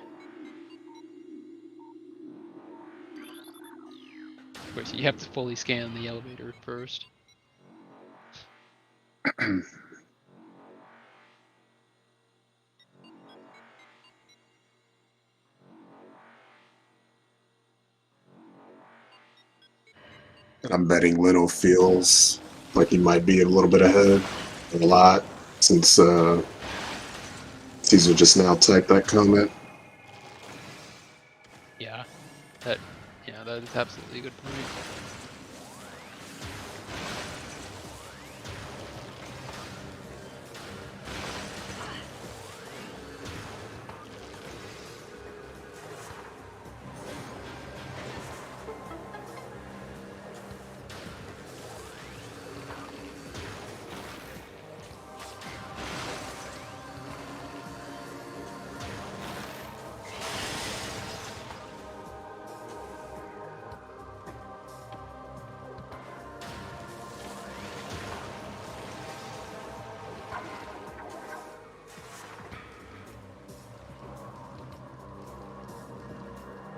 B: Of course, you have to fully scan the elevator first.
A: I'm betting Leno feels like he might be a little bit ahead, a lot, since Caesar just now typed that comment.
B: Yeah, that that is absolutely a good point.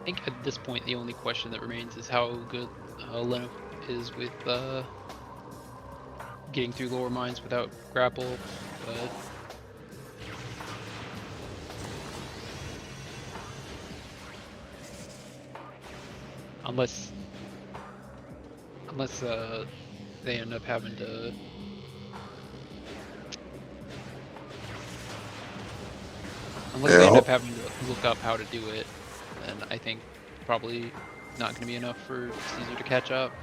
B: I think at this point the only question that remains is how good Leno is with getting through lower mines without grapple, but unless they end up having to
A: Yeah,
B: look up how to do it, then I think probably not going to be enough for Caesar to catch up.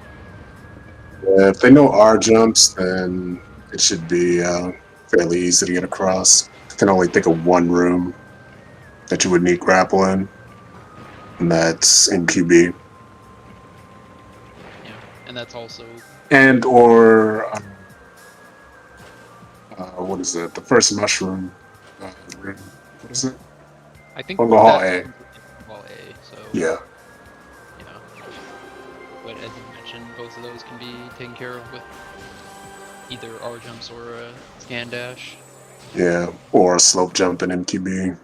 A: if they know R jumps, then it should be fairly easy to get across. I can only think of one room that you would need grapple in, and that's in QB.
B: Yeah, and that's also
A: And or what is it? The first mushroom room. What is it?
B: I think
A: Bungle Hall
B: that's
A: A.
B: completely Hall A. So
A: Yeah.
B: yeah, but as you mentioned, both of those can be taken care of with either R jumps or a scan dash.
A: Yeah, or slope jump and MQB.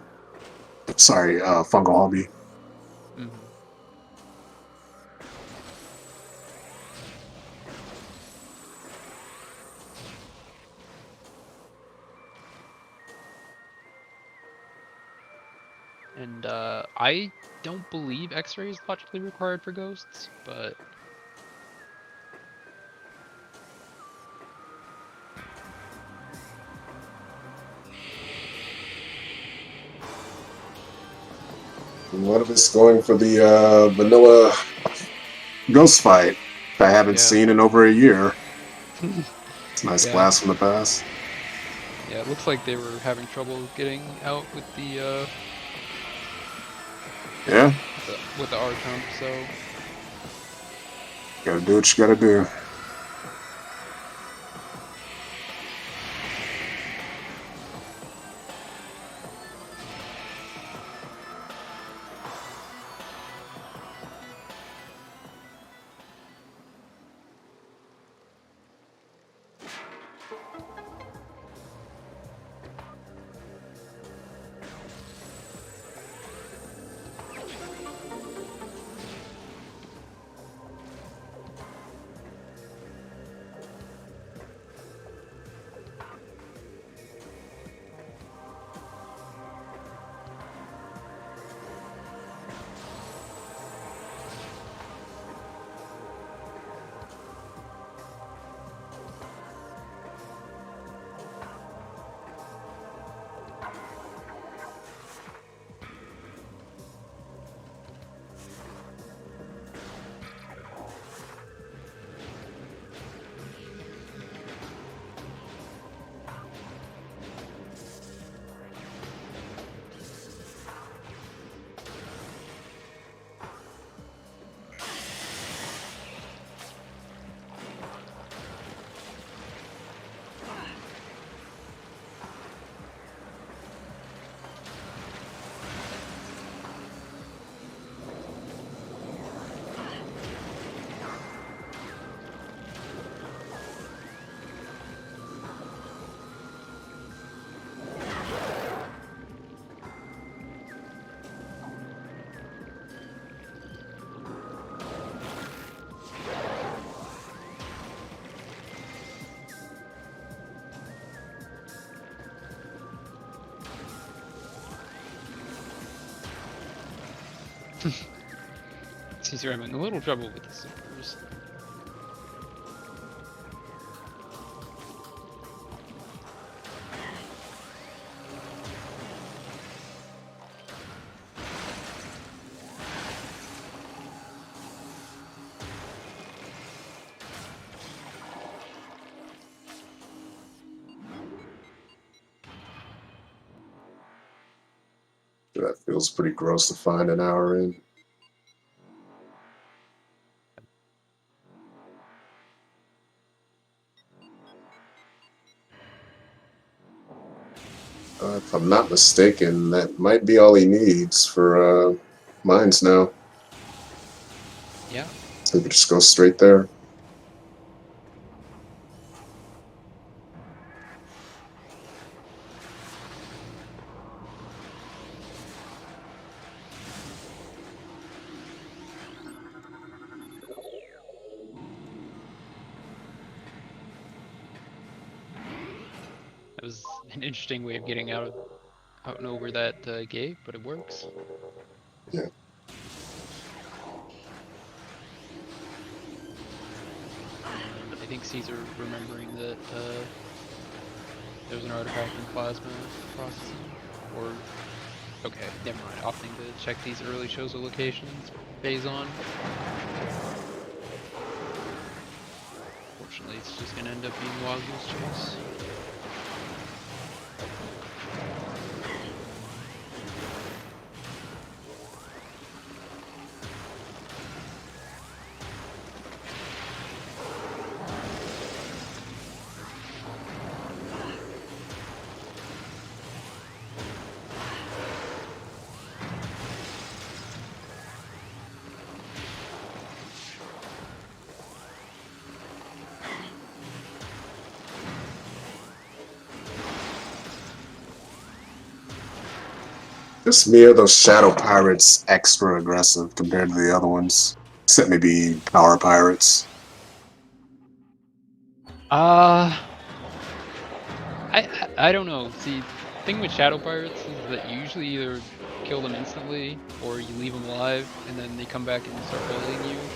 A: Sorry, fungal hobby.
B: Mm-hmm. And I don't believe X-ray is logically required for ghosts, but
A: What if it's going for the vanilla ghost fight that I haven't
B: yeah.
A: seen in over a year? It's a nice
B: Yeah.
A: blast from the past.
B: Yeah, it looks like they were having trouble getting out with
A: Yeah,
B: the R jump, so
A: gotta do what you gotta do.
B: Caesar having a little trouble with the supers.
A: That feels pretty gross to find an hour in. If I'm not mistaken, that might be all he needs for mines now.
B: Yeah.
A: So we could just go straight there.
B: That was an interesting way of getting out and over that gate, but it works.
A: Yeah.
B: And I think Caesar remembering that there was an artifact in plasma processing, or okay, never mind. Opting to check these early shows of locations. Phase on. Fortunately, it's just gonna end up being Wild Goose Chase.
A: Just me or those shadow pirates extra aggressive compared to the other ones? Except maybe power pirates.
B: Uh, I don't know. See, the thing with shadow pirates is that you usually either kill them instantly or you leave them alive and then they come back and start bullying you.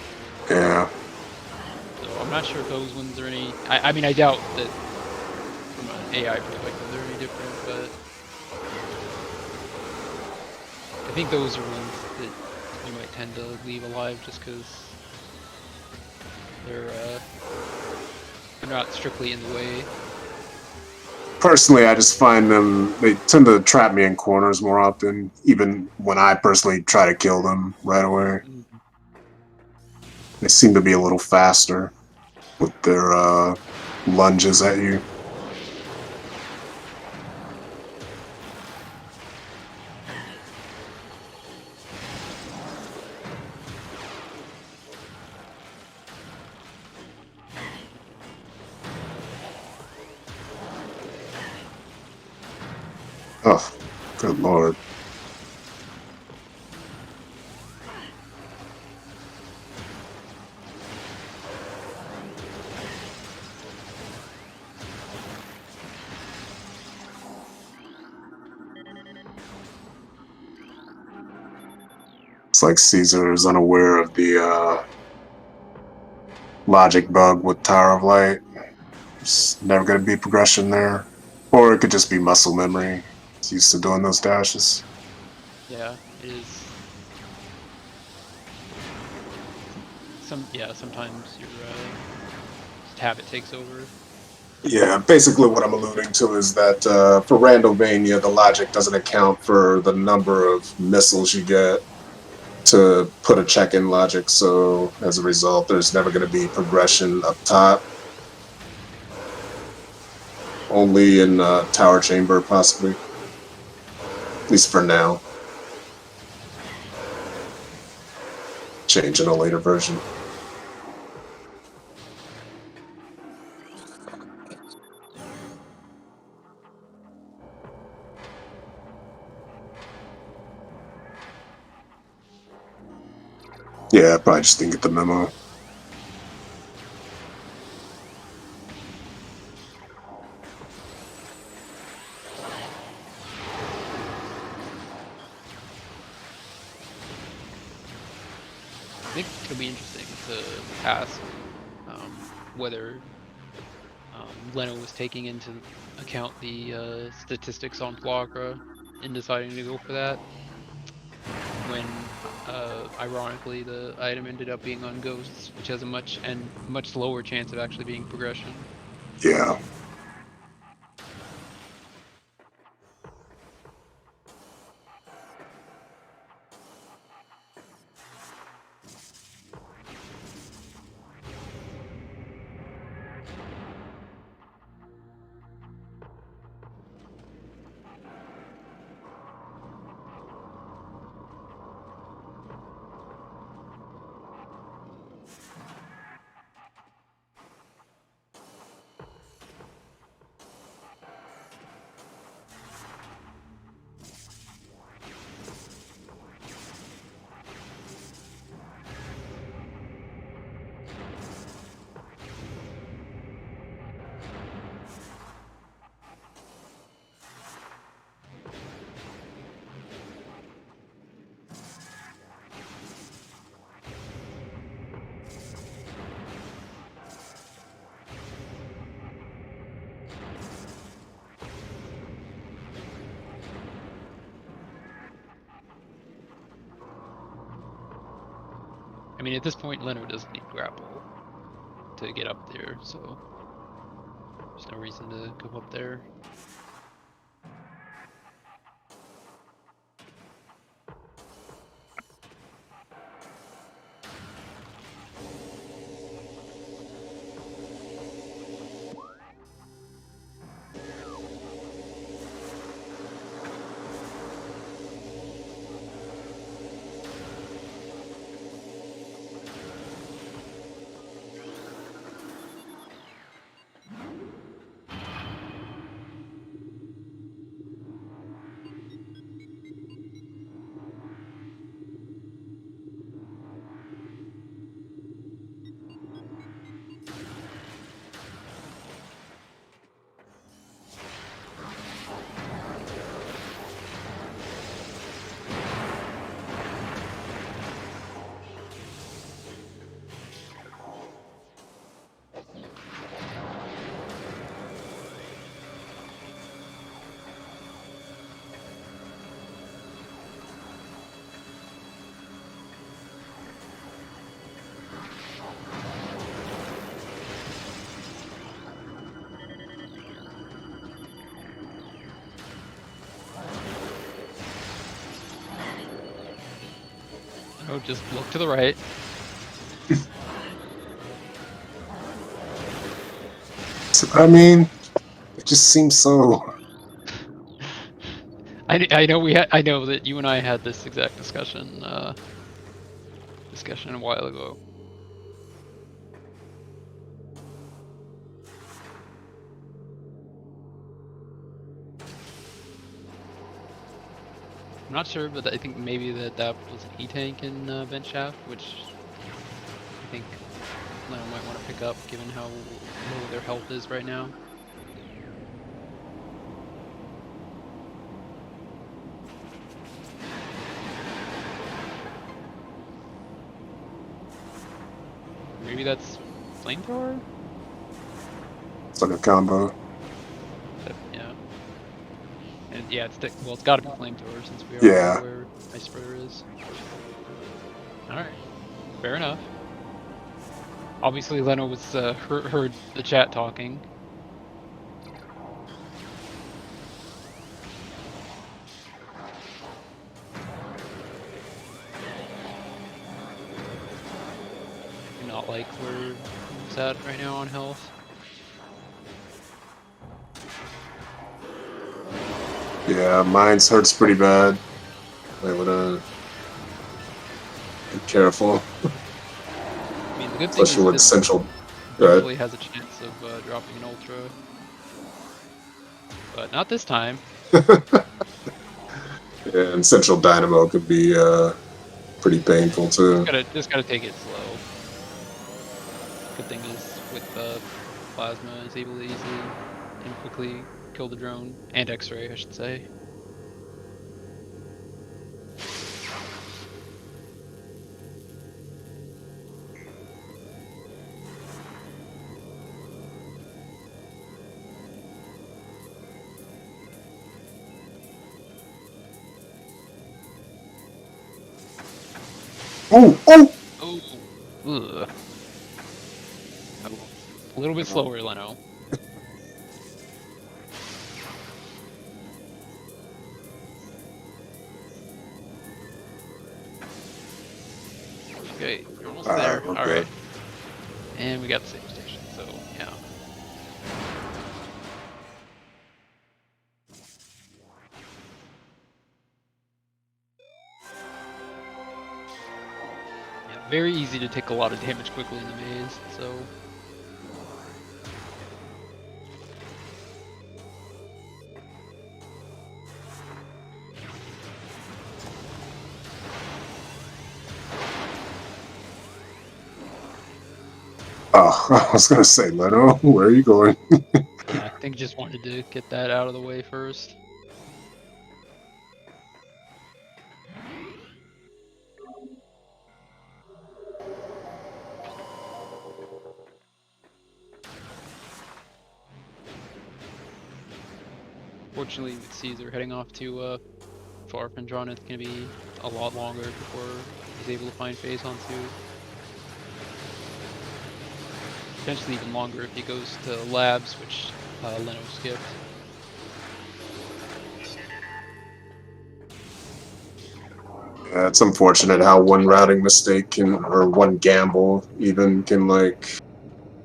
A: Yeah.
B: So I'm not sure if those ones are any. I mean, I doubt that from an AI perspective they're any different, but I think those are ones that you might tend to leave alive just because they're uh they're not strictly in the way.
A: Personally, I just find they tend to trap me in corners more often, even when I personally try to kill them right away.
B: Mhm.
A: They seem to be a little faster with their lunges at you. Oh, good lord. It's like Caesar is unaware of the logic bug with Tower of Light. There's never going to be progression there. Or it could just be muscle memory. It's used to doing those dashes.
B: Yeah, it is. Sometimes your just habit takes over.
A: Yeah, basically what I'm alluding to is that for Randomania, the logic doesn't account for the number of missiles you get to put a check in logic. So as a result, there's never going to be progression up top. Only in Tower Chamber, possibly. At least for now. Change in a later version. Yeah, I probably just didn't get the memo.
B: I think it'll be interesting to ask whether Leno was taking into account the statistics on Flagra in deciding to go for that. When ironically the item ended up being on Ghosts, which has a much lower chance of actually being progression.
A: Yeah.
B: I mean, at this point, Leno doesn't need grapple to get up there, so there's no reason to go up there. Oh, just look to the right.
A: I mean, it just seems so.
B: I know I know that you and I had this exact discussion a while ago. I'm not sure, but I think maybe that was an E-tank in vent shaft, which I think Leno might want to pick up given how low their health is right now. Maybe that's flamethrower?
A: It's like a combo.
B: Yeah. And yeah, well, it's got to be flamethrower since we already know
A: Yeah.
B: where Ice Spreader is. All right, fair enough. Obviously, Leno was heard the chat talking. Do not like where he's at right now on health.
A: Yeah, mine's hurts pretty bad. I would be careful,
B: I mean, the good thing
A: especially
B: is
A: with
B: this
A: central. Good.
B: usually has a chance of dropping an ultra, but not this time.
A: Yeah, and central dynamo could be pretty painful too.
B: Just gotta take it slow. Good thing is with plasma is able to easily and quickly kill the drone and X-ray, I should say.
A: Oh, oh!
B: Oh, ugh. A little bit slower, Leno. Okay, you're almost
A: Alright,
B: there.
A: we're
B: All
A: good.
B: right, and we got the save station. So yeah. Yeah, very easy to take a lot of damage quickly in the maze. So
A: Oh, I was gonna say, Leno, where are you going?
B: yeah, I think just wanted to get that out of the way first. Fortunately, with Caesar heading off to far from John, it's gonna be a lot longer before he's able to find phase on 2. Potentially even longer if he goes to labs, which Leno skipped.
A: Yeah, it's unfortunate how one routing mistake can, or one gamble even, can like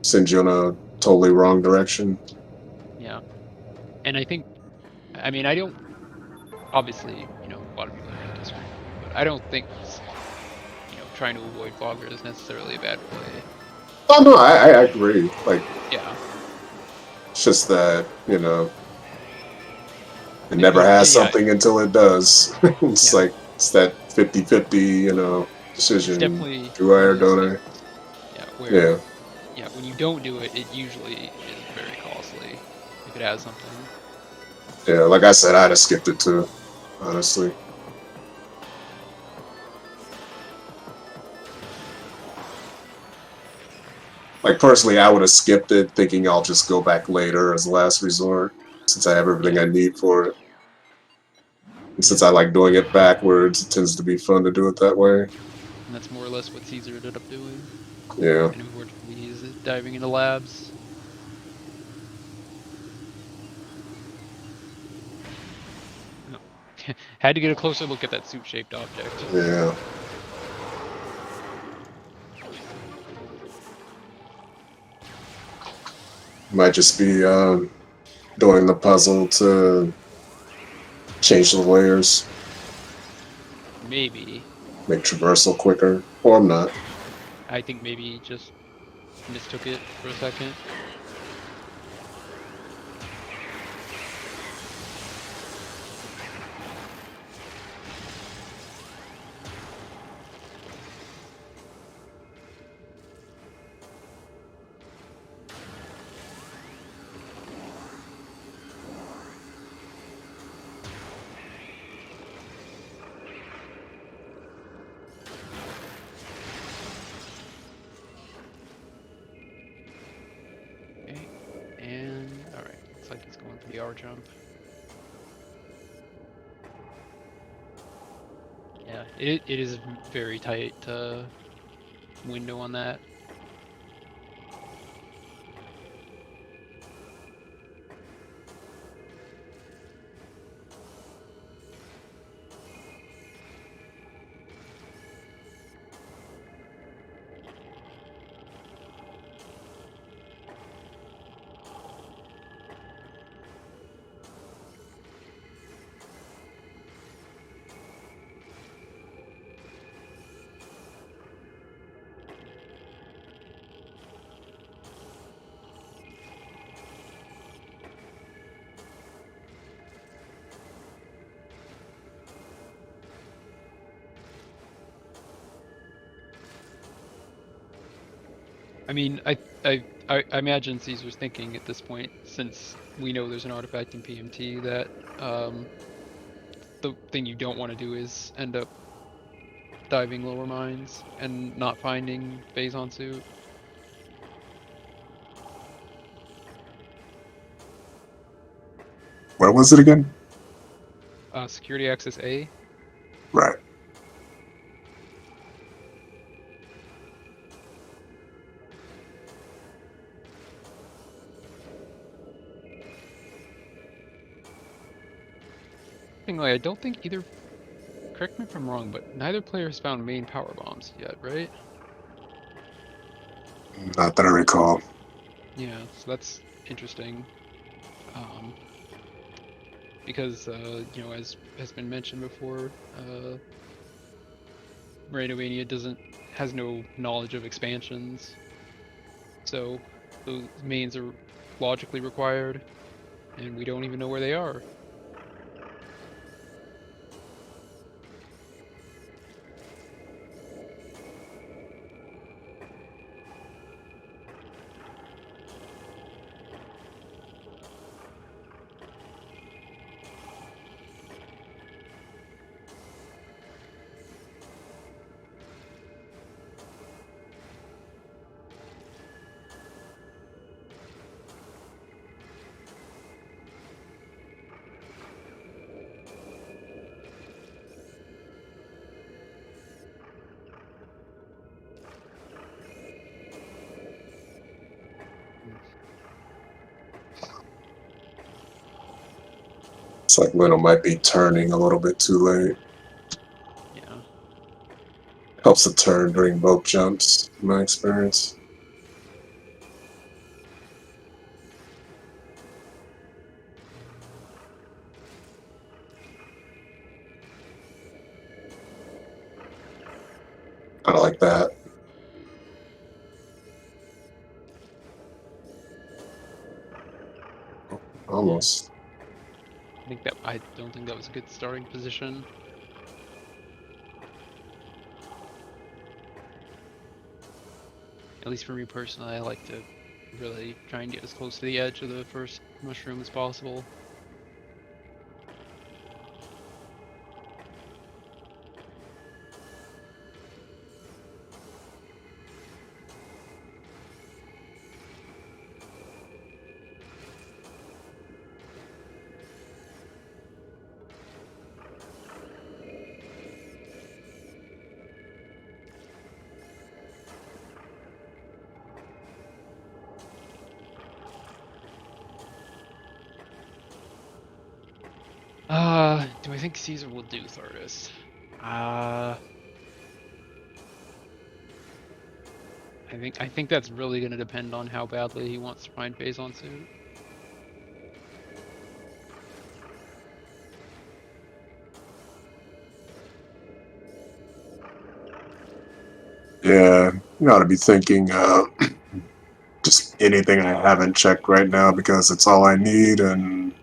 A: send you in a totally wrong direction.
B: Yeah, and I mean, I don't. Obviously, a lot of people are gonna disagree with me, but I don't think trying to avoid Fogger is necessarily a bad play.
A: Oh no, I agree. Like,
B: Yeah,
A: it's just that, it
B: it,
A: never has
B: yeah,
A: something until it does. It's
B: yeah.
A: like, it's that 50-50,
B: It's
A: decision.
B: definitely
A: Do I
B: one
A: or
B: of those
A: don't I?
B: things. Yeah, where
A: Yeah.
B: when you don't do it, it usually is very costly if it has something.
A: Yeah, like I said, I'd have skipped it too, honestly. Like, personally, I would have skipped it, thinking I'll just go back later as a last resort, since I have everything
B: Yeah,
A: I need for it. And
B: yeah,
A: since I like doing it backwards, it tends to be fun to do it that way.
B: and that's more or less what Caesar ended up doing.
A: Yeah.
B: And unfortunately, he's diving into labs. No. Had to get a closer look at that suit-shaped object.
A: Yeah. Might just be doing the puzzle to change the layers,
B: Maybe.
A: make traversal quicker, or I'm not.
B: I think maybe just mistook it for a second. Okay. And alright, looks like he's going for the R jump. Yeah, it is very tight window on that. I mean, I imagine Caesar's thinking at this point, since we know there's an artifact in PMT, that um, the thing you don't want to do is end up diving lower mines and not finding Phazon suit.
A: Where was it again?
B: Security access A.
A: Right.
B: Anyway, I don't think either. Correct me if I'm wrong, but neither player has found main power bombs yet, right?
A: Not that I recall.
B: Yeah, so that's interesting. Um, because as has been mentioned before, Randomania doesn't has no knowledge of expansions, so those mains are logically required, and we don't even know where they are.
A: It's like Leno might be turning a little bit too late.
B: Yeah.
A: Helps to turn during both jumps, in my experience. Kind of like that.
B: Hmm.
A: Almost.
B: I don't think that was a good starting position. At least for me personally, I like to really try and get as close to the edge of the first mushroom as possible. Do I think Caesar will do Thargus? Uh, I think that's really going to depend on how badly he wants to find Phazon suit.
A: Yeah, you ought to be thinking just anything I haven't checked right now because it's all I need and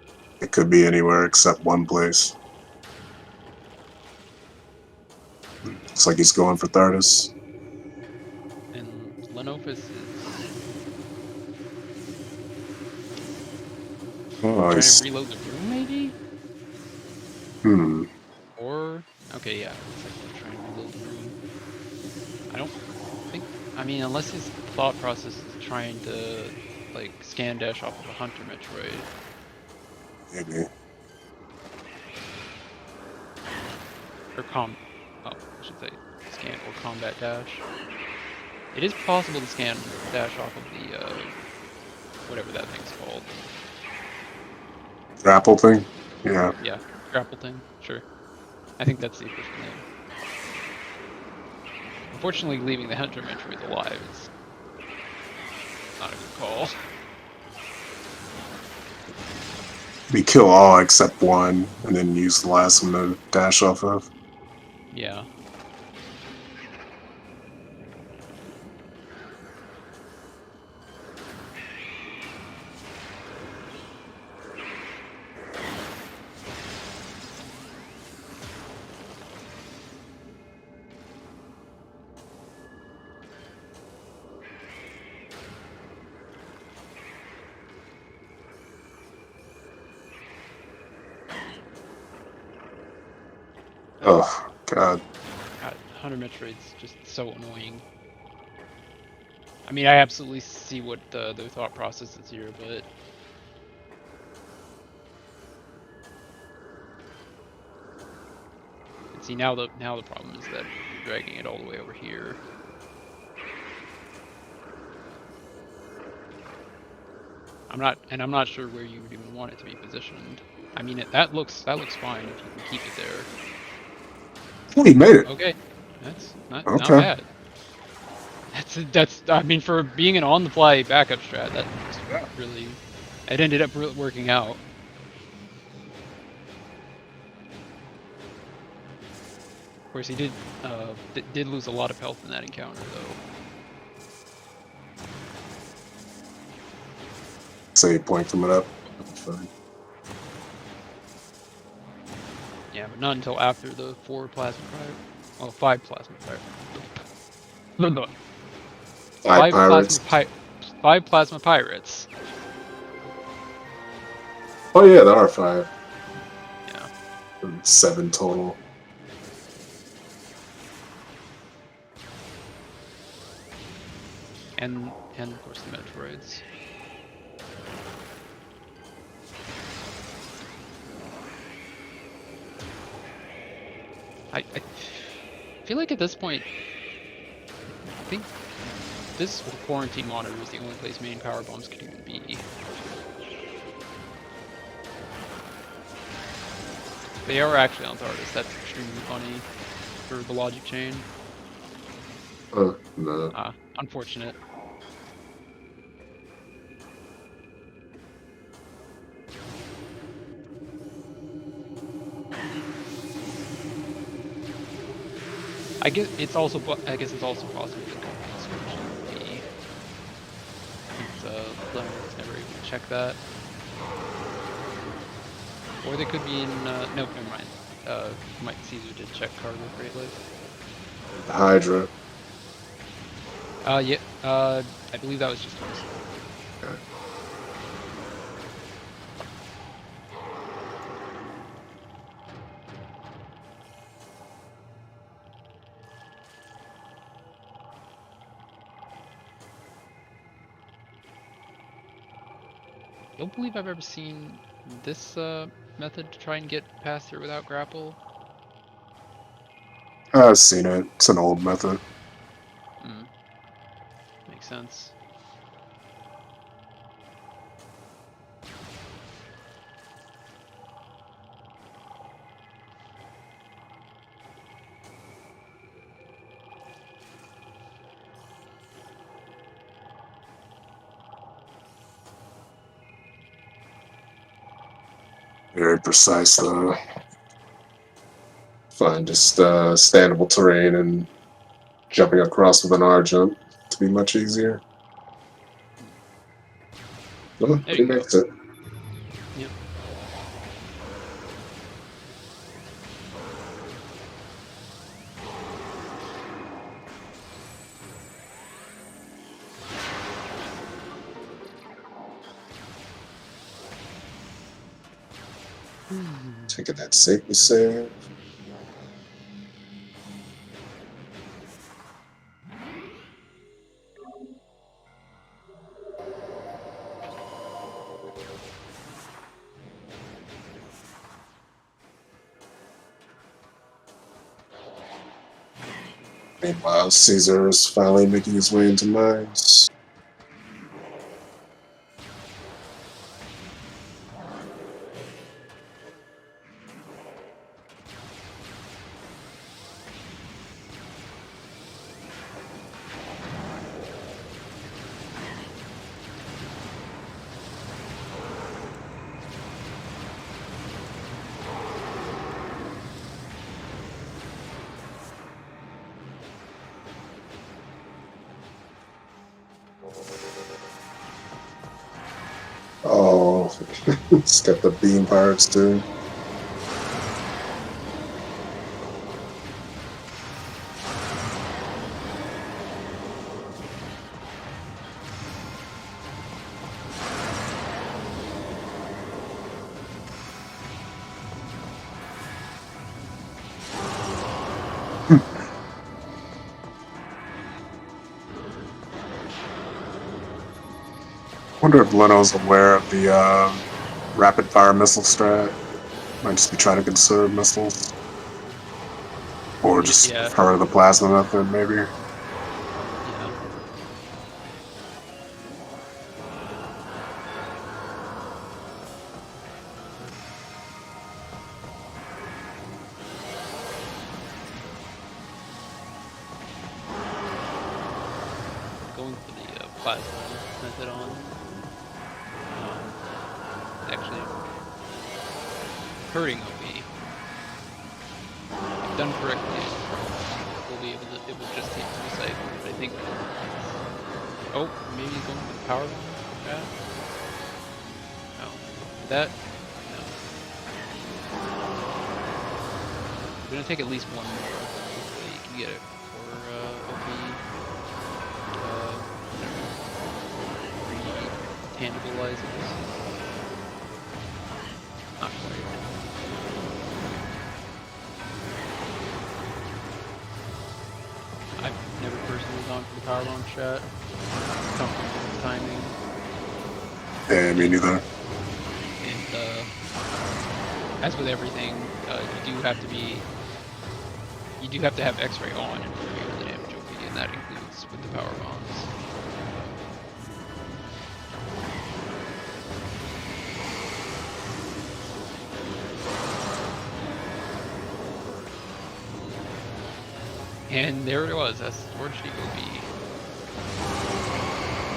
A: it could be anywhere except one place. Looks like he's going for Thardis.
B: And Lenophis is
A: Oh,
B: trying to
A: he's.
B: reload the room, maybe?
A: Hmm.
B: Or okay, yeah, it looks like they're trying to reload the room. I don't think. I mean, unless his thought process is trying to like scan dash off of a Hunter Metroid.
A: Maybe.
B: Or I should say scan or combat dash. It is possible to scan dash off of the whatever that thing's called.
A: Grapple thing? Yeah.
B: Yeah, grapple thing. Sure, I think that's the official name. Unfortunately, leaving the Hunter Metroids alive is not a good call.
A: We kill all except one and then use the last one to dash off of.
B: Yeah. Ugh.
A: Oh, God.
B: God, Hunter Metroid's just so annoying. I mean, I absolutely see what their thought process is here, but and see now the problem is that you're dragging it all the way over here. I'm not sure where you would even want it to be positioned. I mean, that looks fine if you can keep it there.
A: Oh, he made it.
B: Okay, that's not
A: Okay.
B: bad. That's I mean, for being an on the fly backup strat, that was really it ended up working out. Of course, he did lose a lot of health in that encounter, though.
A: Save point coming up. Fine.
B: Yeah, but not until after the 4 plasma fire. Well, 5 plasma fire. No, no.
A: Five pirates.
B: 5 plasma pirates.
A: Oh, yeah, there are five.
B: Yeah.
A: 7 total.
B: And of course the Metroids. I feel like at this point, I think this quarantine monitor is the only place main power bombs could even be. They are actually on Thardis. That's extremely funny for the logic chain.
A: Oh, no.
B: Unfortunate. I guess it's also possible that Company's switch be since Leonard was never able to check that. Or they could be in no, never mind. MightyCaesar did check cargo greatly.
A: The Hydra.
B: Yeah, I believe that was just us.
A: Okay.
B: Don't believe I've ever seen this method to try and get past here without grapple.
A: I've seen it. It's an old method.
B: Hmm, makes sense.
A: Very precise though. Fine, just standable terrain and jumping across with an R jump to be much easier. Well,
B: There
A: he
B: you go.
A: makes it.
B: Yep.
A: Taking that safety save. Meanwhile, Caesar is finally making his way into mines. Oh, it's got the beam pirates too. Wonder if Leno's aware of the rapid fire missile strat. Might just be trying to conserve missiles. Or just
B: Yeah.
A: prefer the plasma method, maybe.
B: Yeah. Going for the plasma method on. Actually, hurting OB. If done correctly, we'll be able to. It will just take the cycle. But I think. Oh, maybe going for the power bomb. Yeah. No. That. No. We're gonna take at least one more. Hopefully, you can get it for OB. Tangibleizers. Not quite. I've never personally gone for the powerbomb shot. Comfortable with timing.
A: Yeah, me neither.
B: And as with everything, you do have to have X-ray on in order to be able to damage OP, and that includes with the power bombs. And there it was, that's Storage OB.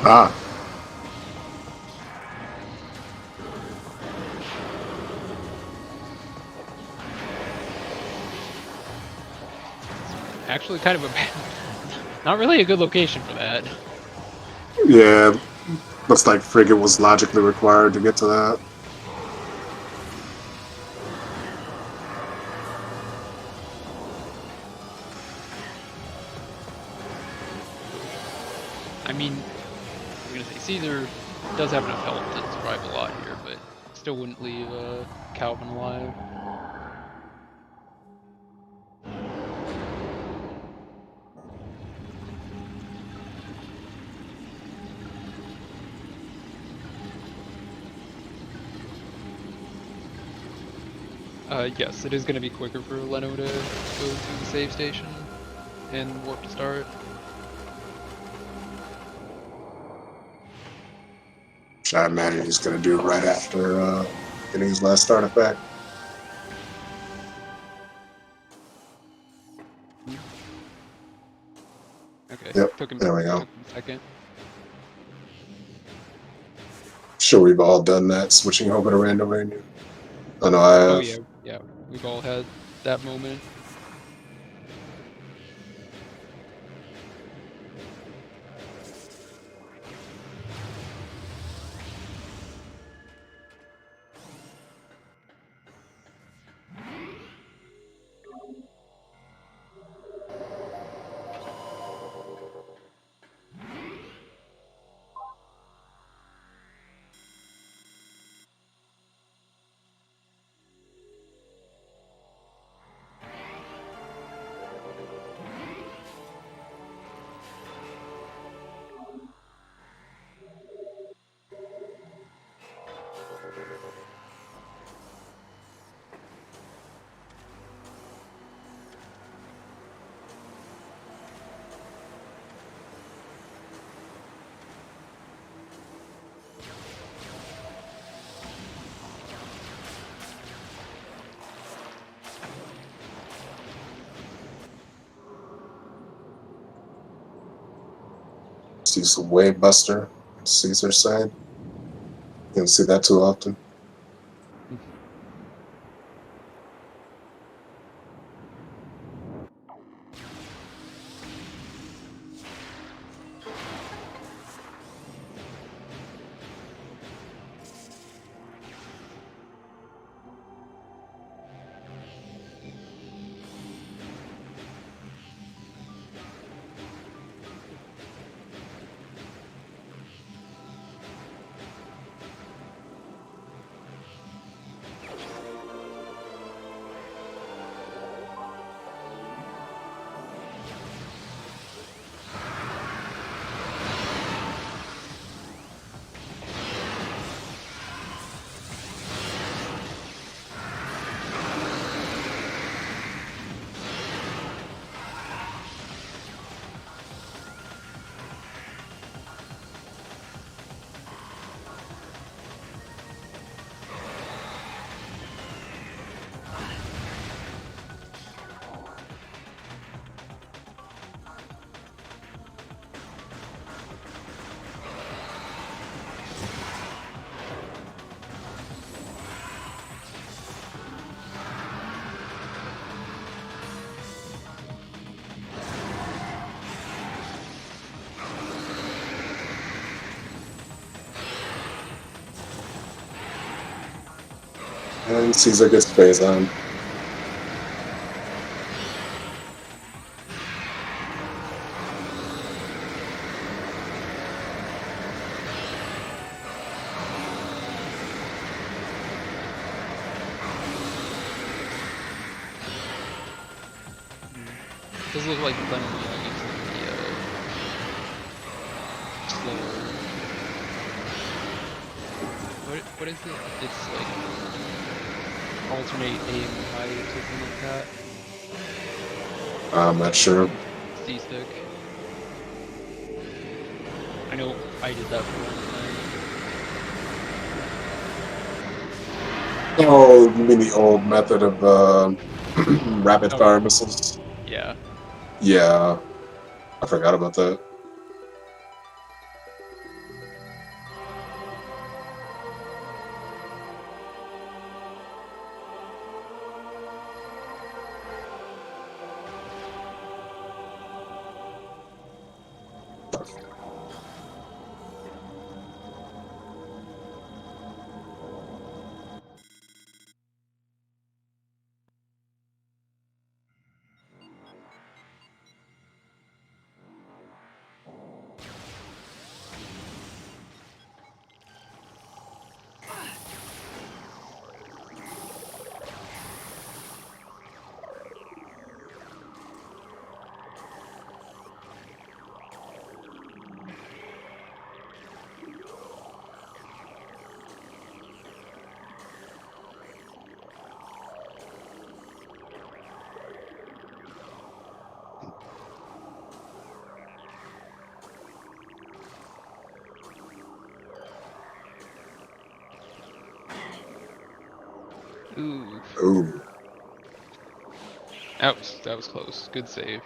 A: Ah.
B: Actually kind of a bad, not really a good location for that.
A: Yeah, looks like Frigate was logically required to get to that.
B: I mean, I'm gonna say Caesar does have enough health to survive a lot here, but still wouldn't leave Calvin alive. Yes, it is going to be quicker for Leno to go to the save station and warp to start.
A: Which I imagine he's going to do right after getting his last artifact.
B: Okay,
A: Yep,
B: took him
A: there we go.
B: a second.
A: Sure, we've all done that, switching over to random menu. I know I
B: Oh
A: have.
B: yeah, yeah. We've all had that moment.
A: See some Wave Buster, Caesar side. You don't see that too often. And Caesar gets phase on.
B: Does look like Lennon using the slower. What is it? It's like alternate aim height or something like that.
A: I'm not sure.
B: C-stick. I know I did that for one time.
A: Oh, you mean the old method of rapid
B: Oh
A: fire missiles?
B: yeah.
A: Yeah, I forgot about that.
B: Ooh.
A: Ooh.
B: That was close. Good save.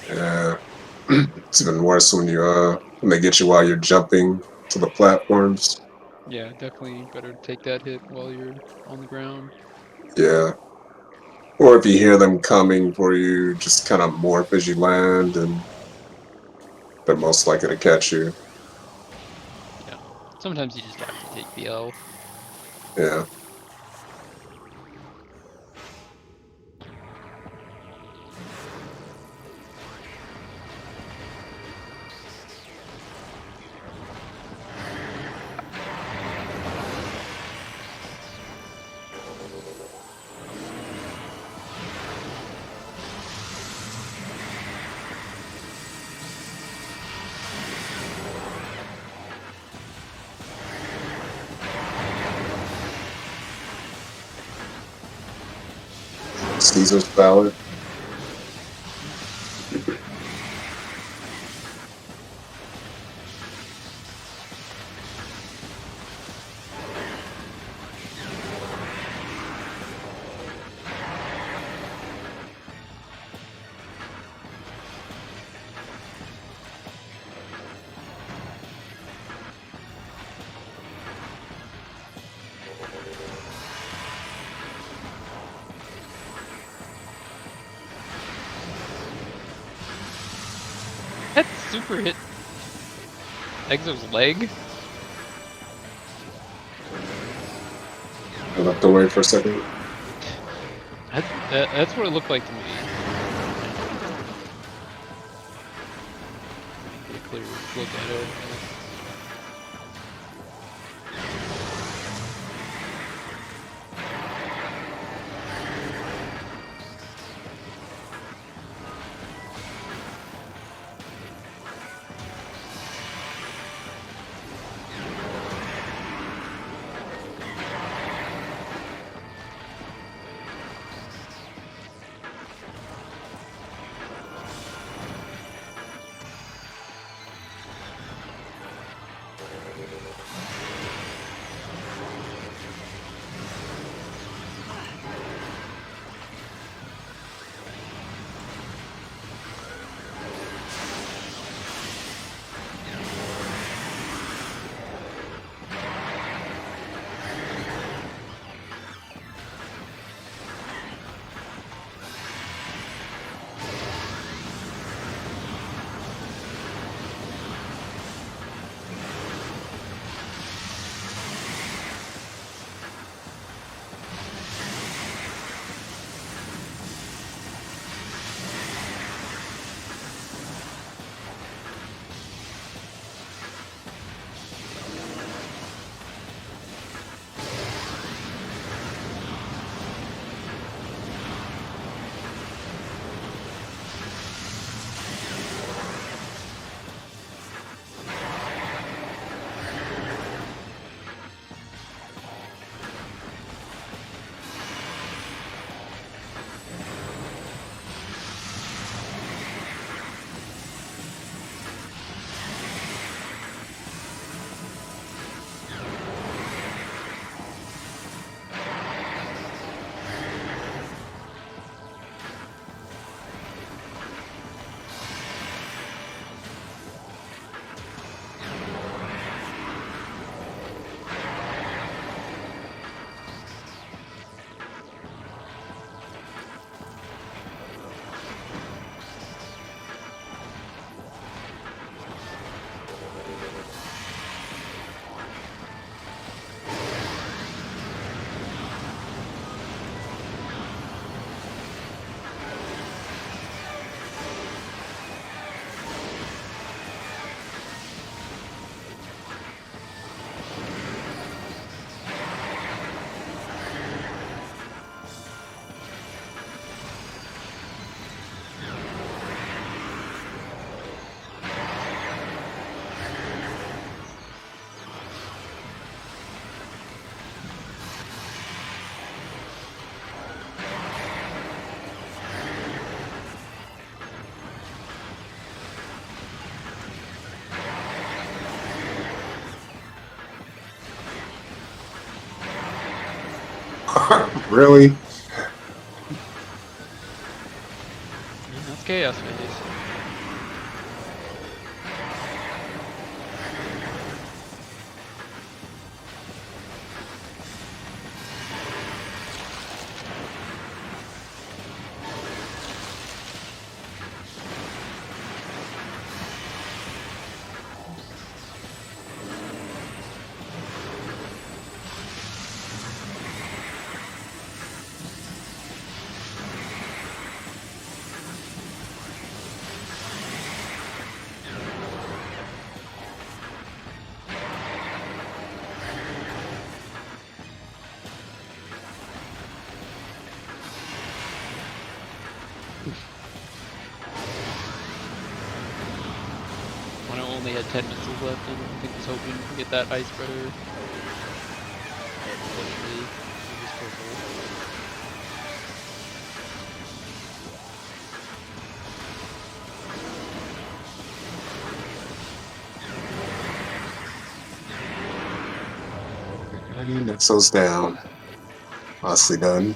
A: Yeah. It's even worse when they get you while you're jumping to the platforms.
B: Yeah, definitely better to take that hit while you're on the ground.
A: Yeah. Or if you hear them coming for you, just kind of morph as you land, and they're most likely to catch you.
B: Yeah. Sometimes you just have to take the L.
A: Yeah. Caesar's ballad.
B: That super hit Exo's leg?
A: I'll have to wait for a second.
B: That's what it looked like to me. Get a clear look at it.
A: Really?
B: Yeah, that's chaos phase. only had 10 missiles left, and I think was hoping to get that ice spreader. Unfortunately, it was purple.
A: Nexo's down. Nicely done.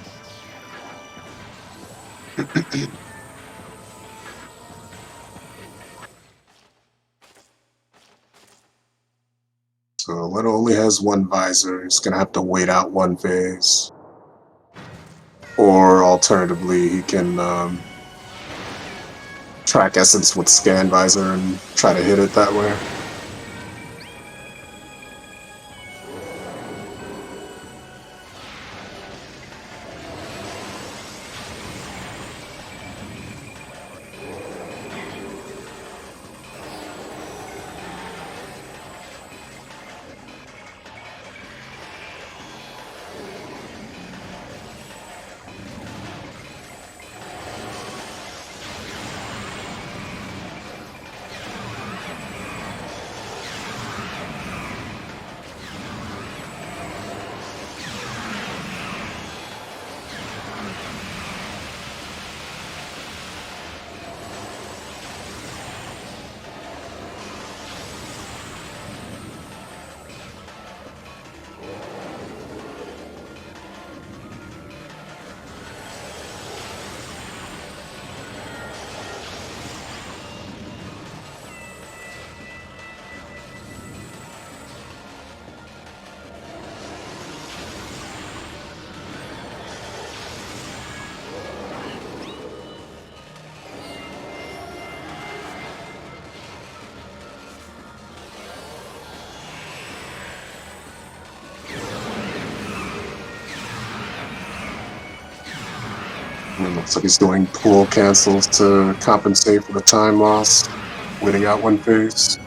A: So Leno only has one visor. He's gonna have to wait out one phase. Or alternatively, he can track essence with scan visor and try to hit it that way. And it looks like he's doing pool cancels to compensate for the time lost, waiting out one phase.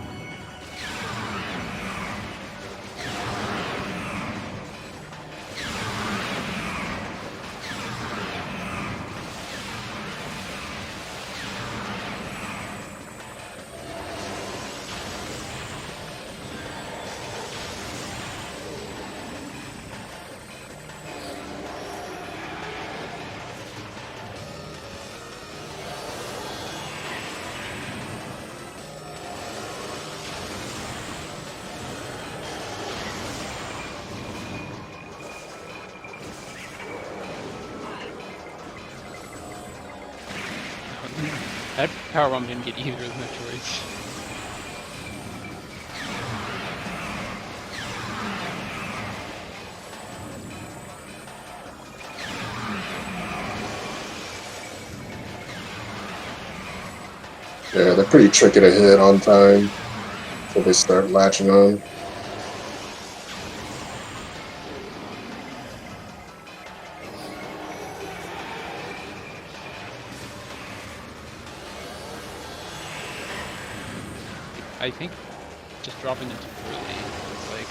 B: That power bomb didn't get either of the Metroids.
A: Yeah, they're pretty tricky to hit on time until they start latching on.
B: I think just dropping them too early. It's like,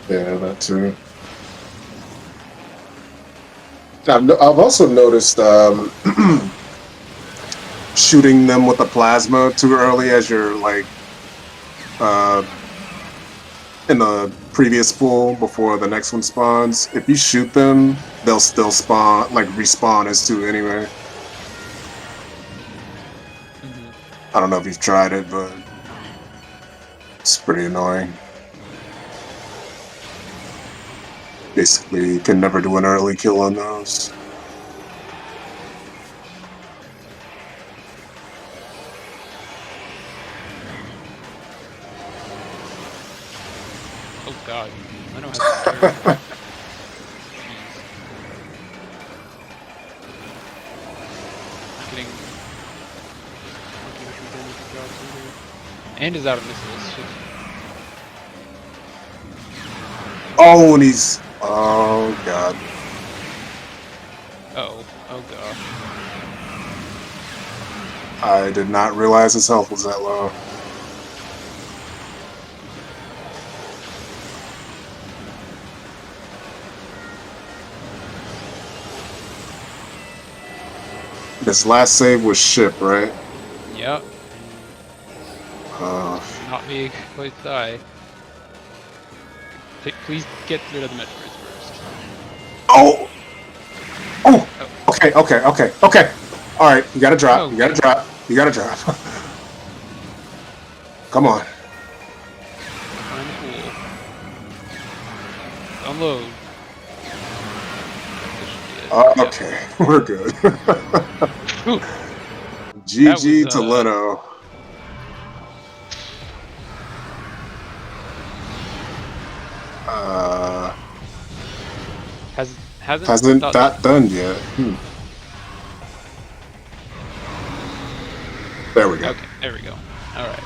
A: Yeah, that too. I've also noticed shooting them with a plasma too early as you're like in the previous pool before the next one spawns. If you shoot them, they'll still spawn, like respawn as two anyway. I don't know if you've tried it, but it's pretty annoying. Basically, you can never do an early kill on those.
B: oh god, I know how to getting and is out of missiles. Shit.
A: Oh, and he's... Oh, God.
B: Oh god.
A: I did not realize his health was that low. This last save was ship, right?
B: Yep. not be quite die. Please get rid of the Metroids first.
A: Oh! Oh!
B: Oh.
A: Okay. All right, you gotta drop.
B: Oh,
A: You gotta drop. You gotta drop. Come on.
B: find the pool. Unload.
A: Okay, we're good.
B: Whew, that was
A: GG to Leno. Hasn't
B: not
A: that done yet? There we go.
B: Okay, there we go. All right.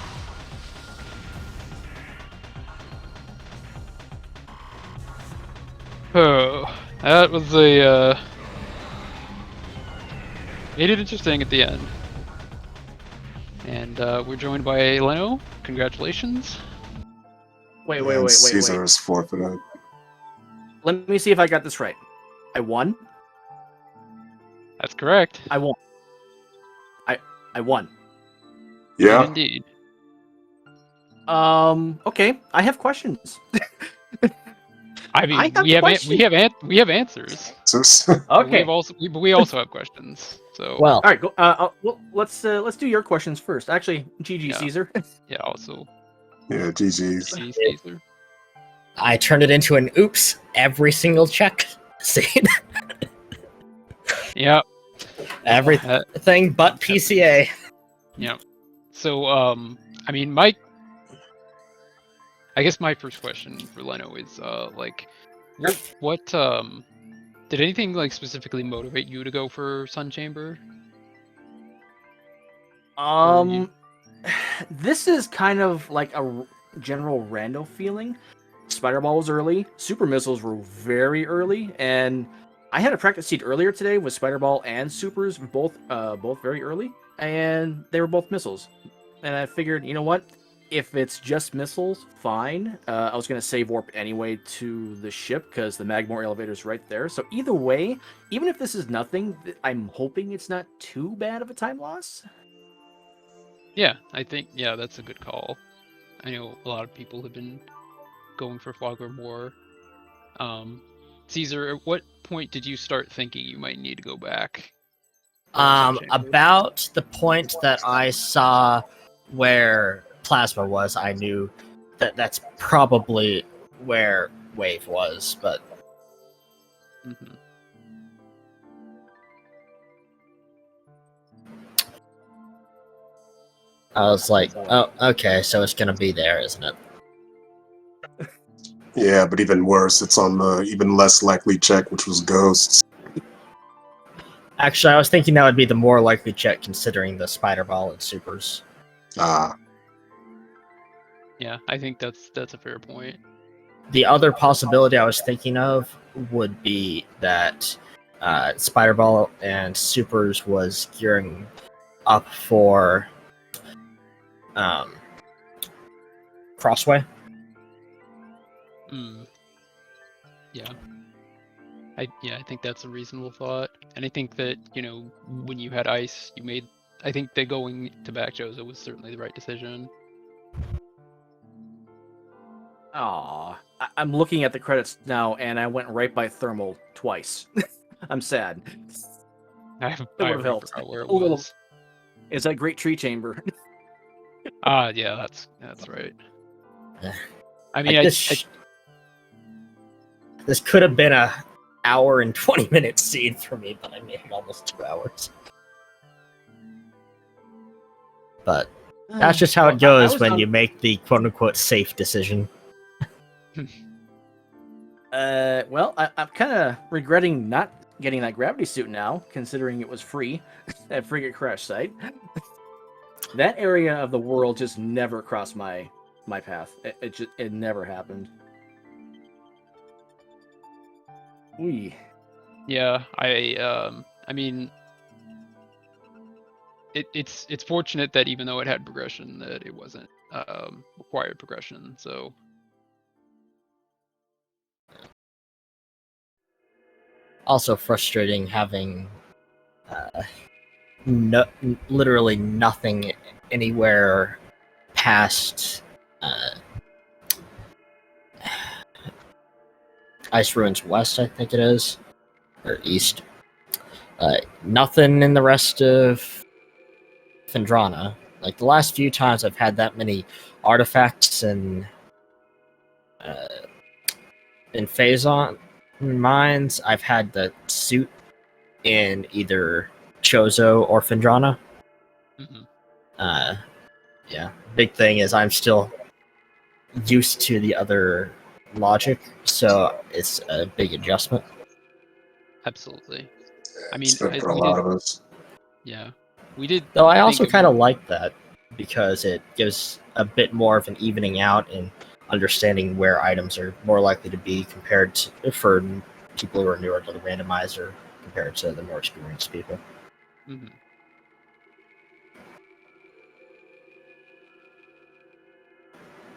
B: Oh, that was a made it interesting at the end. And we're joined by Leno. Congratulations.
C: Wait.
A: Caesar is forfeited.
C: Let me see if I got this right. I won.
B: That's correct.
C: I won. I won.
A: Yeah.
B: Indeed.
C: Okay. I have questions.
B: I mean,
C: I have
B: we have answers.
C: Okay.
B: We also have questions. So
D: Well,
C: All right. Go. Well, let's do your questions first. Actually, GG
B: Yeah.
C: Caesar.
B: yeah. Also,
A: Yeah, GG's.
B: please, Caesar.
D: I turned it into an oops every single check scene.
B: Yeah.
D: Everything but PCA.
B: Yeah. So, I mean, I guess my first question for Leno is, like, what, did anything, like, specifically motivate you to go for Sun Chamber?
C: This is kind of like a general Rando feeling. Spider Ball was early. Super Missiles were very early, and I had a practice seed earlier today with Spider Ball and Supers, both very early, and they were both missiles. And I figured, you know what? If it's just missiles, fine. I was gonna save warp anyway to the ship because the Magmore elevator is right there. So either way, even if this is nothing, I'm hoping it's not too bad of a time loss.
B: Yeah, I think, yeah, that's a good call. I know a lot of people have been going for Flogger more. Caesar, at what point did you start thinking you might need to go back?
D: About the point that I saw where Plasma was, I knew that that's probably where Wave was, but
B: Mm-hmm.
D: I was like, oh, okay, so it's gonna be there, isn't it?
A: Yeah, but even worse, it's on the even less likely check, which was Ghosts.
D: Actually, I was thinking that would be the more likely check considering the Spider Ball and Supers.
A: Ah.
B: Yeah, I think that's a fair point.
D: The other possibility I was thinking of would be that Spider Ball and Supers was gearing up for Crossway.
B: Yeah. I think that's a reasonable thought. And I think that, you know, when you had ice, I think that going to back Jozo was certainly the right decision.
C: Aw, I'm looking at the credits now, and I went right by Thermal twice. I'm sad.
B: I
C: would've
B: already
C: helped.
B: forgot where it
C: A little.
B: was.
C: It's that great tree chamber.
B: Yeah, that's right.
D: Yeah.
B: I mean,
D: Like, this could have been a hour and 20 minute scene for me, but I made it almost 2 hours. But that's just how it goes when you make the quote-unquote safe decision.
C: Well, I'm kind of regretting not getting that gravity suit now, considering it was free at Frigate Crash site. That area of the world just never crossed my path. It never happened. Wee.
B: Yeah, I mean, it's fortunate that even though it had progression, that it wasn't required progression. So
D: Also frustrating having literally nothing anywhere past uh, Ice Ruins West, I think it is, or East. Nothing in the rest of Phendrana. Like the last few times I've had that many artifacts and in Phazon mines, I've had the suit in either Chozo or Phendrana.
B: Mhm.
D: Yeah. Big thing is I'm still used to the other logic, so it's a big adjustment.
B: Absolutely. I mean,
A: It's been for a
B: we
A: lot
B: did.
A: of us.
B: Yeah, we did.
D: Though I
B: think
D: also
B: of
D: kind of
B: you-
D: like that because it gives a bit more of an evening out and understanding where items are more likely to be compared to for people who are newer to the randomizer compared to the more experienced people.
B: Mhm.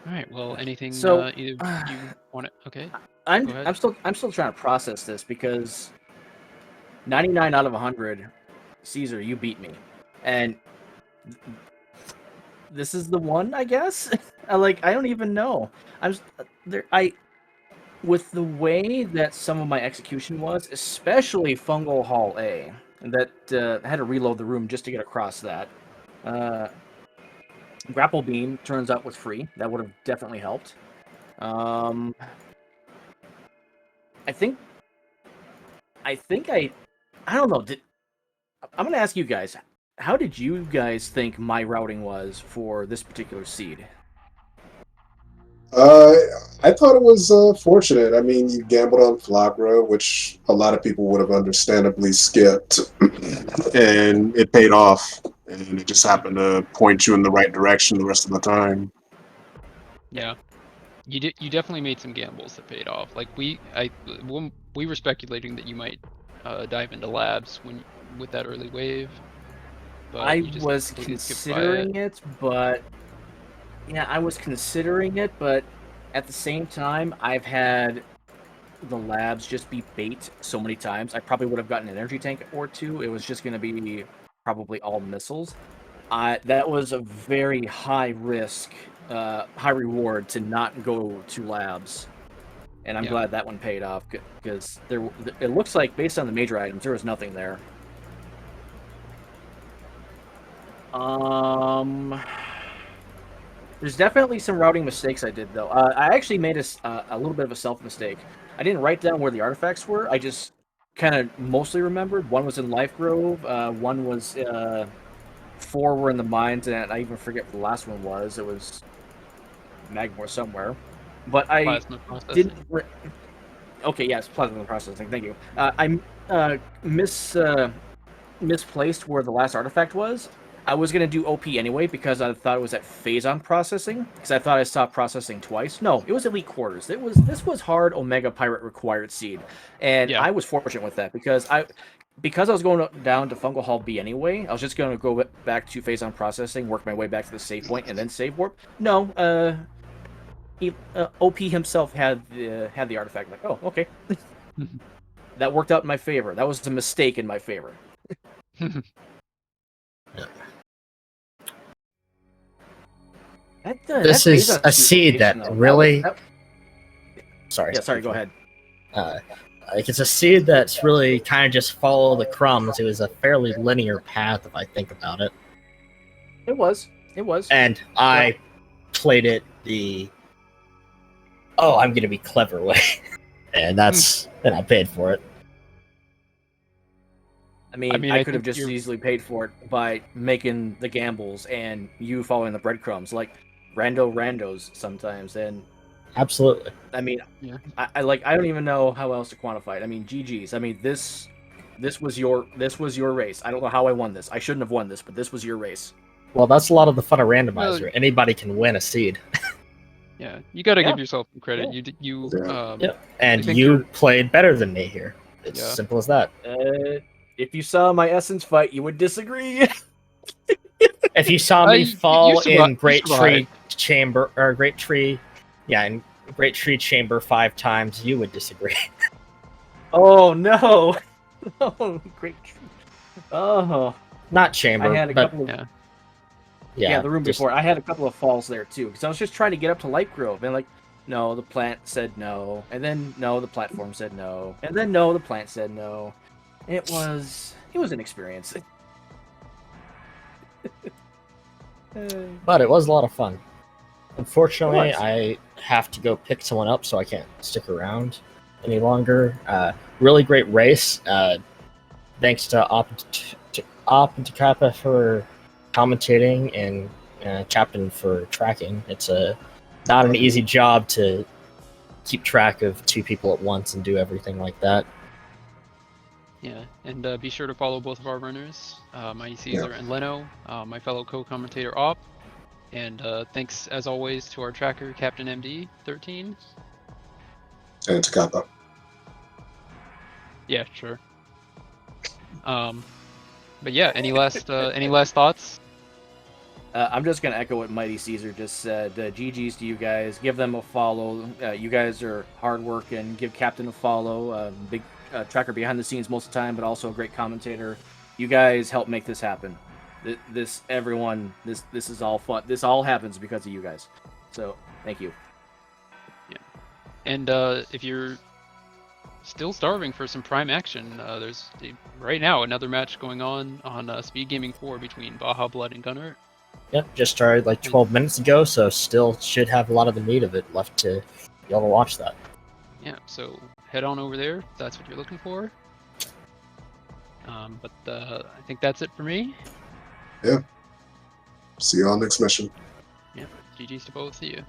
B: All right. Well, anything
C: So,
B: either you want to? Okay. Go
C: I'm
B: ahead.
C: I'm still trying to process this because 99 out of 100, Caesar, you beat me, and this is the one, I guess. I don't even know. There. With the way that some of my execution was, especially Fungal Hall A, that I had to reload the room just to get across that. Uh, Grapple Beam turns out was free. That would have definitely helped. I think I don't know. I'm gonna ask you guys, how did you guys think my routing was for this particular seed?
A: Uh, I thought it was fortunate. I mean, you gambled on Flagra, which a lot of people would have understandably skipped, and it paid off. And it just happened to point you in the right direction the rest of the time.
B: Yeah. You definitely made some gambles that paid off. Like when we were speculating that you might dive into labs with that early wave, but
C: I
B: you just
C: was
B: completely skipped by it.
C: considering it, but yeah, I was considering it, but at the same time, I've had the labs just be bait so many times. I probably would have gotten an energy tank or two. It was just going to be probably all missiles. That was a very high risk, high reward to not go to labs, and I'm
B: Yeah.
C: glad that one paid off because it looks like based on the major items, there was nothing there. There's definitely some routing mistakes I did though. I actually made a little bit of a self mistake. I didn't write down where the artifacts were. I just kind of mostly remembered. One was in Life Grove. One was 4 were in the mines, and I even forget what the last one was. It was Magmore somewhere. But I
B: Plasma processing.
C: didn't. Okay, yes, plasma processing. Thank you. I misplaced where the last artifact was. I was gonna do OP anyway because I thought it was at Phazon processing because I thought I saw processing twice. No, it was Elite Quarters. This was hard Omega Pirate required seed, and
B: Yeah.
C: I was fortunate with that because I was going down to Fungal Hall B anyway. I was just gonna go back to Phazon processing, work my way back to the save point, and then save warp. No, OP himself had the artifact. Like, oh, okay, that worked out in my favor. That was a mistake in my favor.
D: This is a seed that really. Sorry.
C: Yeah, sorry. Go ahead.
D: Like it's a seed that's really kind of just follow the crumbs. It was a fairly linear path if I think about it.
C: It was. It was.
D: And I played it the I'm gonna be clever way. And I paid for it.
C: I mean, I could have
B: think
C: just as easily paid for it by making the gambles and you following the breadcrumbs, like randos sometimes. And
D: Absolutely.
C: I mean,
B: Yeah.
C: I don't even know how else to quantify it. I mean, GG's. I mean, this was your race. I don't know how I won this. I shouldn't have won this, but this was your race.
D: Well, that's a lot of the fun of randomizer.
B: Well,
D: Anybody can win a seed.
B: Yeah, you got to
C: Yeah.
B: give yourself some credit.
C: Yeah.
B: You
D: Yep. And
B: I think
D: you
B: you're-
D: played better than me here. It's
B: Yeah.
D: simple as that.
C: If you saw my essence fight, you would disagree.
D: If you saw me fall in
B: you
D: Great Tree
B: survived.
D: Chamber or Great Tree, in Great Tree Chamber 5 times, you would disagree.
C: Oh no! Oh, great. Oh,
D: Not chamber,
C: I had a
D: but
C: couple of.
B: Yeah.
C: Yeah, the room
D: just-
C: before. I had a couple of falls there too, because I was just trying to get up to Light Grove, and like, no, the plant said no, and then no, the platform said no, and then no, the plant said no. It was an experience.
D: But it was a lot of fun. Unfortunately,
C: It was.
D: I have to go pick someone up, so I can't stick around any longer. Really great race. Thanks to Op and to Kappa for commentating and Captain for tracking. It's not an easy job to keep track of 2 people at once and do everything like that.
B: Yeah, and be sure to follow both of our runners, MightyCaesar and Leno, my fellow co-commentator Op, and thanks as always to our tracker Captain MD13.
A: And Takapa.
B: Yeah, sure. But yeah, any last thoughts?
C: I'm just gonna echo what Mighty Caesar just said. GG's to you guys. Give them a follow. You guys are hard working. Give Captain a follow. Big tracker behind the scenes most of the time, but also a great commentator. You guys help make this happen. This is all fun. This all happens because of you guys. So thank you.
B: Yeah, and if you're still starving for some prime action, there's right now another match going on SpeedGaming 4 between Baja Blood and Gunner.
D: Yep, just started like 12 minutes ago, so still should have a lot of the meat of it left to be able to watch that.
B: Yeah, so head on over there if that's what you're looking for. But I think that's it for me.
A: Yeah. See you on next mission.
B: Yeah, GG's to both of you.